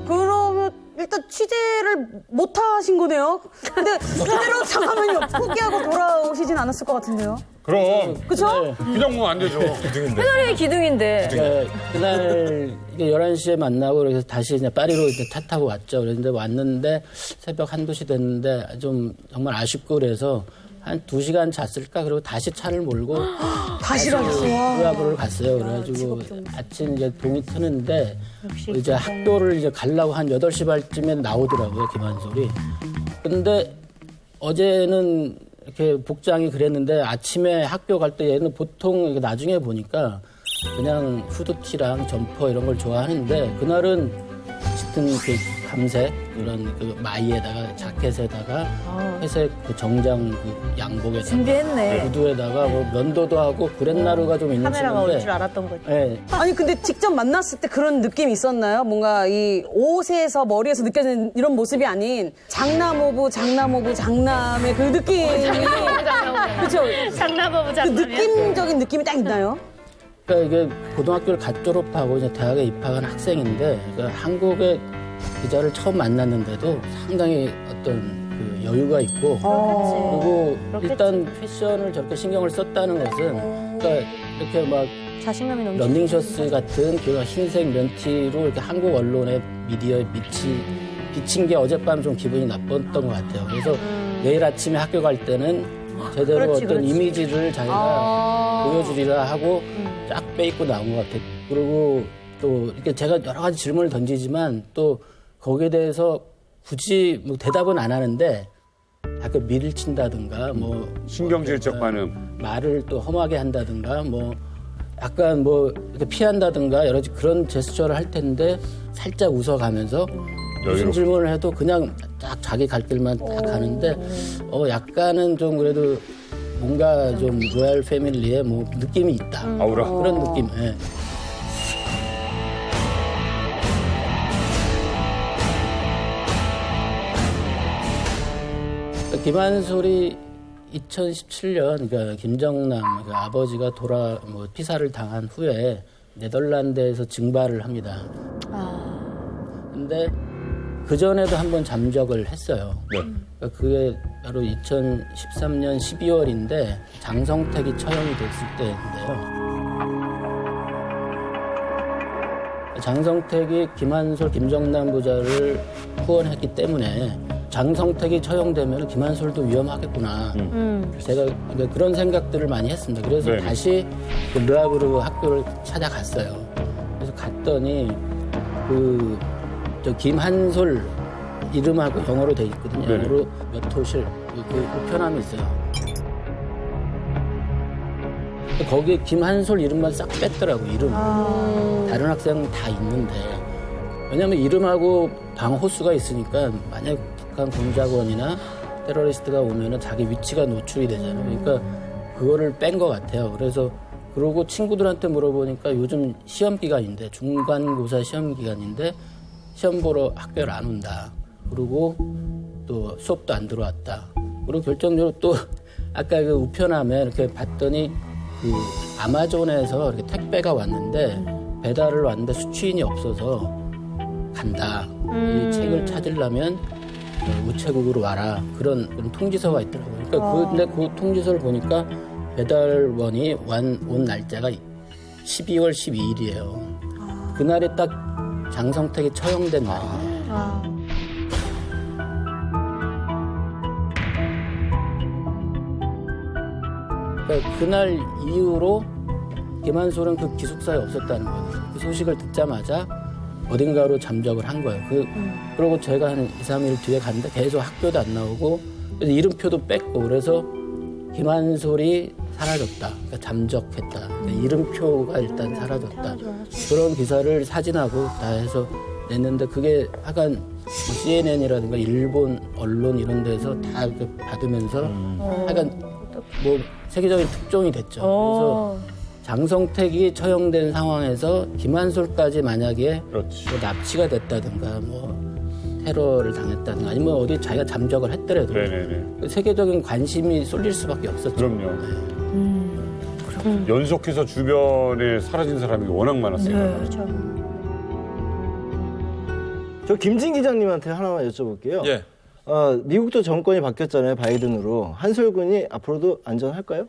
Speaker 11: 그러면 일단 취재를 못 하신 거네요. 근데 그대로 잠깐만요. 포기하고 돌아오시진 않았을 것 같은데요.
Speaker 1: 그럼.
Speaker 11: 그쵸?
Speaker 1: 기정무 안 되죠.
Speaker 2: 회사의 기둥인데.
Speaker 16: 그날 11시에 만나고 그래서 다시 이제 파리로 이제 차 타고 왔죠. 그런데 왔는데 새벽 1-2시 됐는데 좀 정말 아쉽고 그래서 한 2시간 잤을까? 그리고 다시 차를 몰고
Speaker 11: 다시 가셨어요.
Speaker 16: 루아브를 갔어요. 그래가지고 아침 이제 동이 트는데 이제 학교를 이제 가려고 한 8시 반쯤에 나오더라고요. 김한솔이. 근데 어제는 이렇게 복장이 그랬는데 아침에 학교 갈 때 얘는 보통 나중에 보니까 그냥 후드티랑 점퍼 이런 걸 좋아하는데 그날은 짙은 감색 그런 마이에다가 자켓에다가 회색 정장 양복에다가
Speaker 2: 준비했네.
Speaker 16: 구두에다가 뭐 면도도 하고 구렛나루가 좀 있는
Speaker 2: 카메라가 올
Speaker 16: 친구인데
Speaker 2: 줄 알았던 거지.
Speaker 16: 네.
Speaker 11: 아니 근데 직접 만났을 때 그런 느낌이 있었나요? 뭔가 이 옷에서 머리에서 느껴지는 이런 모습이 아닌 장남오부 장남의 그 느낌이 그렇죠?
Speaker 2: 장남오부
Speaker 11: 그 느낌적인 느낌이 딱 있나요?
Speaker 16: 그러니까 이게 고등학교를 갓 졸업하고 이제 대학에 입학한 학생인데 그러니까 한국의 기자를 처음 만났는데도 상당히 어떤 그 여유가 있고 그리고 일단 패션을 저렇게 신경을 썼다는 것은 그러니까 이렇게 막
Speaker 2: 자신감이 너무
Speaker 16: 런닝셔츠 같은 그 흰색 면티로 이렇게 한국 언론의 미디어에 비친 게 어젯밤 좀 기분이 나빴던 것 같아요. 그래서 내일 아침에 학교 갈 때는 제대로 어떤 이미지를 자기가 보여주리라 하고 쫙 빼입고 나온 것 같아요. 그리고 또 이렇게 제가 여러 가지 질문을 던지지만 또 거기에 대해서 굳이 뭐 대답은 안 하는데 약간 밀을 친다든가 뭐
Speaker 1: 신경질적 반응
Speaker 16: 말을 또 험하게 한다든가 뭐 약간 뭐 이렇게 피한다든가 여러 가지 그런 제스처를 할 텐데 살짝 웃어가면서 무슨 질문을 해도 그냥 딱 자기 갈 길만 딱 가는데 약간은 좀 그래도 뭔가 좀 로얄 패밀리의 뭐 느낌이 있다.
Speaker 1: 아우라.
Speaker 16: 그런 느낌. 예. 김한솔이 2017년 그러니까 김정남 그 아버지가 피살을 당한 후에 네덜란드에서 증발을 합니다. 근데 그 전에도 한번 잠적을 했어요. 그러니까 그게 바로 2013년 12월인데 장성택이 처형이 됐을 때인데요. 장성택이 김한솔, 김정남 부자를 후원했기 때문에 장성택이 처형되면 김한솔도 위험하겠구나. 제가 그런 생각들을 많이 했습니다. 그래서
Speaker 1: 네.
Speaker 16: 다시 그 르하브르 학교를 찾아갔어요. 그래서 갔더니 저 김한솔 이름하고 영어로 돼 있거든요.
Speaker 1: 네.
Speaker 16: 영어로 몇 호실 그 우편함이 있어요. 거기에 김한솔 이름만 싹 뺐더라고, 이름. 다른 학생은 다 있는데. 왜냐면 이름하고 방 호수가 있으니까 만약 북한 공작원이나 테러리스트가 오면은 자기 위치가 노출이 되잖아요. 그러니까 그거를 뺀 것 같아요. 그래서 그러고 친구들한테 물어보니까 요즘 시험 기간인데, 중간고사 시험 기간인데 시험 보러 학교를 안 온다. 그리고 또 수업도 안 들어왔다. 그리고 결정적으로 또 아까 그 우편함에 이렇게 봤더니 그 아마존에서 이렇게 택배가 왔는데 배달을 왔는데 수취인이 없어서 간다. 이 책을 찾으려면 우체국으로 와라. 그런 통지서가 있더라고요. 그러니까 근데 그 통지서를 보니까 배달원이 온 날짜가 12월 12일이에요. 그날이 딱 장성택이 처형된 날이에요. 그러니까 그날 이후로 김한솔은 그 기숙사에 없었다는 거예요. 그 소식을 듣자마자 어딘가로 잠적을 한 거예요. 그러고 제가 한 2, 3일 뒤에 갔는데 계속 학교도 안 나오고 이름표도 뺐고 그래서 김한솔이 사라졌다. 그러니까 잠적했다. 그러니까 이름표가 일단 사라졌다. 그런 기사를 사진하고 다 해서 냈는데 그게 하여간 CNN이라든가 일본 언론 이런 데서 다 받으면서 하여간 세계적인 특종이 됐죠. 그래서 장성택이 처형된 상황에서 김한솔까지 만약에 뭐 납치가 됐다든가 테러를 당했다든가 아니면 어디 자기가 잠적을 했더라도 세계적인 관심이 쏠릴 수밖에 없었죠.
Speaker 1: 그럼요. 연속해서 주변에 사라진 사람이 워낙 많았으니까.
Speaker 2: 그렇죠.
Speaker 8: 저 김진 기자님한테 하나만 여쭤볼게요.
Speaker 9: 예.
Speaker 8: 미국도 정권이 바뀌었잖아요, 바이든으로. 한솔군이 앞으로도 안전할까요?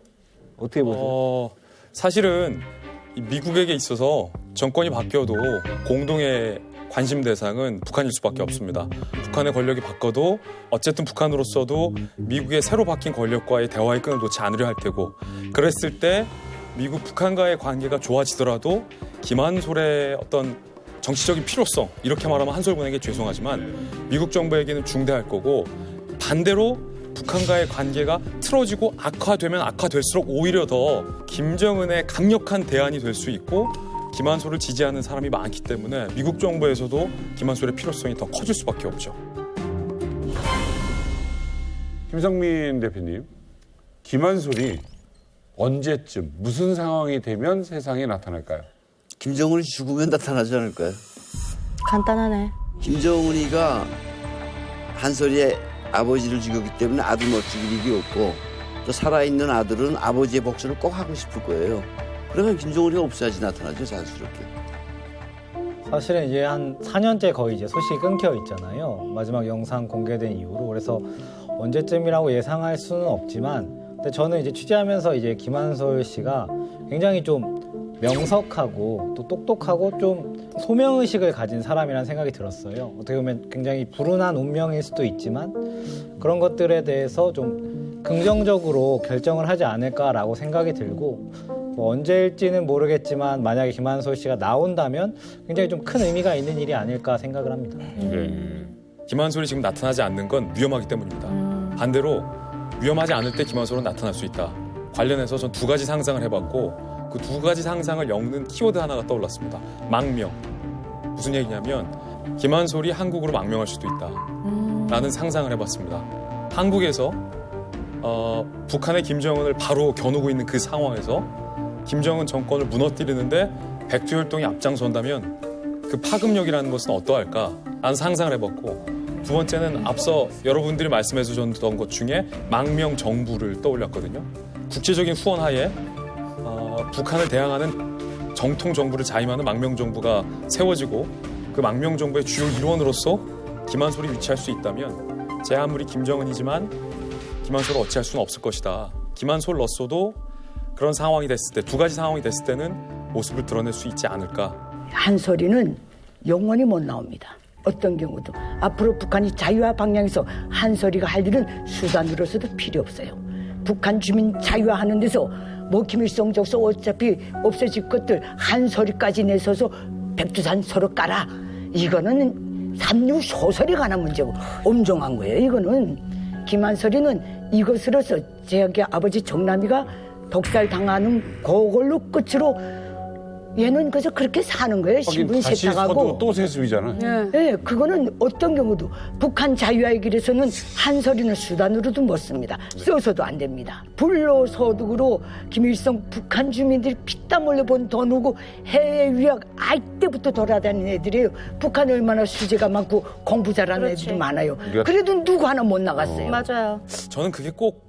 Speaker 8: 어떻게 보세요?
Speaker 9: 사실은 미국에게 있어서 정권이 바뀌어도 공동의 관심 대상은 북한일 수밖에 없습니다. 북한의 권력이 바뀌어도 어쨌든 북한으로서도 미국의 새로 바뀐 권력과의 대화의 끈을 놓지 않으려 할 테고 그랬을 때 미국 북한과의 관계가 좋아지더라도 김한솔의 어떤 정치적인 필요성 이렇게 말하면 한솔군에게 죄송하지만 미국 정부에게는 중대할 거고 반대로 북한과의 관계가 틀어지고 악화되면 악화될수록 오히려 더 김정은의 강력한 대안이 될 수 있고 김한솔을 지지하는 사람이 많기 때문에 미국 정부에서도 김한솔의 필요성이 더 커질 수밖에 없죠.
Speaker 1: 김성민 대표님, 김한솔이 언제쯤 무슨 상황이 되면 세상에 나타날까요?
Speaker 4: 김정은이 죽으면 나타나지 않을까요?
Speaker 2: 간단하네.
Speaker 4: 김정은이가 한솔이의 아버지를 죽였기 때문에 아들 못 죽일 일이 없고 또 살아있는 아들은 아버지의 복수를 꼭 하고 싶을 거예요. 그러면 김정은이가 없어야지 나타나죠, 자연스럽게.
Speaker 5: 사실은 이제 한 4년째 거의 이제 소식이 끊겨 있잖아요. 마지막 영상 공개된 이후로. 그래서 언제쯤이라고 예상할 수는 없지만, 근데 저는 이제 취재하면서 이제 김한솔 씨가 굉장히 좀 명석하고 또 똑똑하고 좀 소명의식을 가진 사람이라는 생각이 들었어요. 어떻게 보면 굉장히 불운한 운명일 수도 있지만 그런 것들에 대해서 좀 긍정적으로 결정을 하지 않을까라고 생각이 들고 뭐 언제일지는 모르겠지만 만약에 김한솔 씨가 나온다면 굉장히 좀 큰 의미가 있는 일이 아닐까 생각을 합니다.
Speaker 9: 김한솔이 지금 나타나지 않는 건 위험하기 때문입니다. 반대로 위험하지 않을 때 김한솔은 나타날 수 있다. 관련해서 전 2가지 상상을 해봤고 그 2가지 상상을 엮는 키워드 하나가 떠올랐습니다. 망명. 무슨 얘기냐면 김한솔이 한국으로 망명할 수도 있다. 라는 상상을 해봤습니다. 한국에서 북한의 김정은을 바로 겨누고 있는 그 상황에서 김정은 정권을 무너뜨리는데 백두혈통이 앞장선다면 그 파급력이라는 것은 어떠할까? 라는 상상을 해봤고 두 번째는 앞서 여러분들이 말씀해 주셨던 것 중에 망명 정부를 떠올렸거든요. 국제적인 후원 하에 북한을 대항하는 정통 정부를 자임하는 망명 정부가 세워지고 그 망명 정부의 주요 일원으로서 김한솔이 위치할 수 있다면 제 아무리 김정은이지만 김한솔을 어찌할 수는 없을 것이다. 김한솔로서도 그런 상황이 됐을 때, 두 가지 상황이 됐을 때는 모습을 드러낼 수 있지 않을까.
Speaker 14: 한솔이는 영원히 못 나옵니다. 어떤 경우도. 앞으로 북한이 자유화 방향에서 한솔이가 할 일은 수단으로서도 필요 없어요. 북한 주민 자유화하는 데서 뭐 김일성 적서 어차피 없어질 것들 한솔이까지 내서서 백두산 서로 깔아. 이거는 삼류 소설에 관한 문제고 엄정한 거예요. 이거는 김한솔이는 이것으로서 제 아버지 정남이가 독살 당하는 그걸로 끝으로 얘는 그래서 그렇게 사는 거예요. 신분 세탁하고.
Speaker 1: 다시 서도 또 세습이잖아요.
Speaker 14: 네, 그거는 어떤 경우도 북한 자유화의 길에서는 한솔이는 수단으로도 못 씁니다. 써서도 안 됩니다. 불로소득으로 김일성 북한 주민들이 피땀 흘려 번 돈 오고 해외 유학 알 때부터 돌아다니는 애들이에요. 북한에 얼마나 수재가 많고 공부 잘하는 애들이 많아요. 그래도 누구 하나 못 나갔어요.
Speaker 2: 맞아요.
Speaker 9: 저는 그게 꼭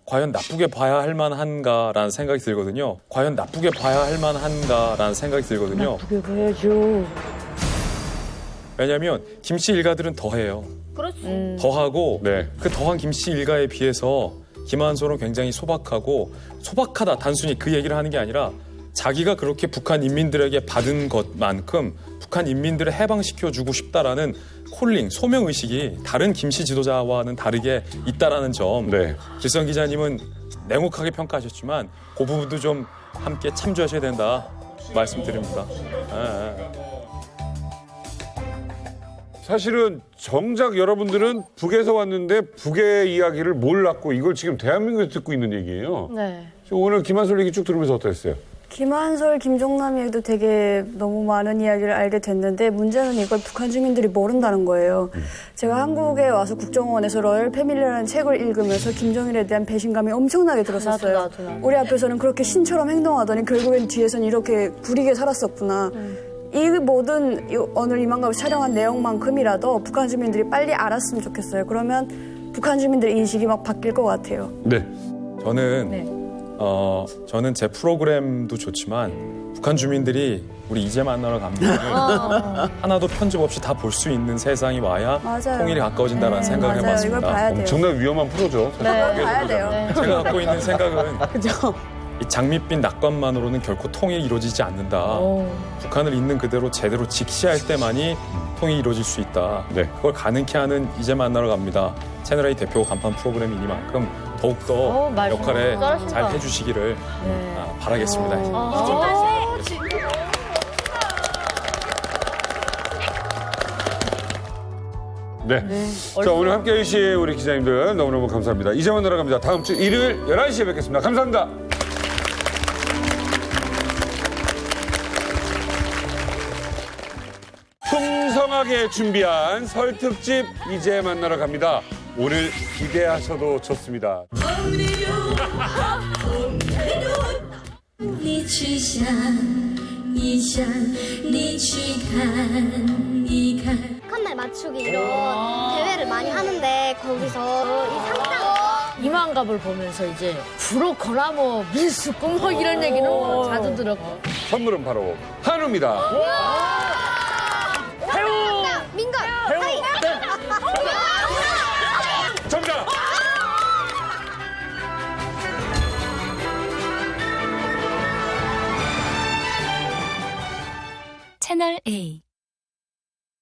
Speaker 9: 과연 나쁘게 봐야 할 만한가라는 생각이 들거든요. 과연 나쁘게 봐야 할 만한가라는 생각이 들거든요.
Speaker 14: 나쁘게 봐야죠.
Speaker 9: 왜냐하면 김씨 일가들은 더해요.
Speaker 2: 그렇지.
Speaker 9: 더하고 그 더한 김씨 일가에 비해서 김한솔은 굉장히 소박하고 소박하다 단순히 그 얘기를 하는 게 아니라 자기가 그렇게 북한 인민들에게 받은 것만큼 북한 인민들을 해방시켜주고 싶다라는 콜링, 소명의식이 다른 김씨 지도자와는 다르게 있다라는 점 길성 기자님은 냉혹하게 평가하셨지만 그 부분도 좀 함께 참조하셔야 된다 말씀드립니다.
Speaker 1: 사실은 정작 여러분들은 북에서 왔는데 북의 이야기를 몰랐고 이걸 지금 대한민국에서 듣고 있는 얘기예요.
Speaker 2: 네.
Speaker 1: 오늘 김한솔 얘기 쭉 들으면서 어떠셨어요?
Speaker 6: 김한솔, 김종남 얘기도 되게 너무 많은 이야기를 알게 됐는데 문제는 이걸 북한 주민들이 모른다는 거예요. 제가 한국에 와서 국정원에서 로열 패밀리라는 책을 읽으면서 김정일에 대한 배신감이 엄청나게 들었었어요.
Speaker 2: 나도.
Speaker 6: 우리 앞에서는 그렇게 신처럼 행동하더니 결국엔 뒤에서는 이렇게 구리게 살았었구나. 이 모든 오늘 이만갑을 촬영한 내용만큼이라도 북한 주민들이 빨리 알았으면 좋겠어요. 그러면 북한 주민들의 인식이 막 바뀔 것 같아요.
Speaker 1: 네.
Speaker 9: 저는 제 프로그램도 좋지만 북한 주민들이 우리 이제 만나러 갑니다. 하나도 편집 없이 다 볼 수 있는 세상이 와야
Speaker 6: 맞아요.
Speaker 9: 통일이 가까워진다는 생각을
Speaker 6: 맞아요.
Speaker 9: 해봤습니다.
Speaker 6: 이걸 봐야 돼요.
Speaker 1: 엄청난 위험한 프로죠.
Speaker 6: 봐야 돼요.
Speaker 9: 제가 갖고 있는 생각은 이 장밋빛 낙관만으로는 결코 통일이 이루어지지 않는다. 북한을 있는 그대로 제대로 직시할 때만이 통일이 이루어질 수 있다. 그걸 가능케 하는 이제 만나러 갑니다. 채널A 대표 간판 프로그램이니만큼 더욱더 역할에 잘 해주시기를 바라겠습니다.
Speaker 1: 네. 자, 오늘 함께 해주신 우리 기자님들 너무너무 감사합니다. 이제 만나러 갑니다. 다음 주 일요일 11시에 뵙겠습니다. 감사합니다. 풍성하게 준비한 설 특집 이제 만나러 갑니다. 오늘 기대하셔도 좋습니다.
Speaker 19: 你去想一想，你去看一看。
Speaker 20: 북한말 맞추기 이런 대회를 많이 하는데 거기서 이 상장
Speaker 2: 이만갑을 보면서 이제 브로커나 뭐 밀수꾼 뭐 이런 얘기는 뭐 자주 들었고.
Speaker 1: 선물은 바로 한우입니다.
Speaker 20: 배우 민건 하이
Speaker 1: 정답.
Speaker 19: 채널 A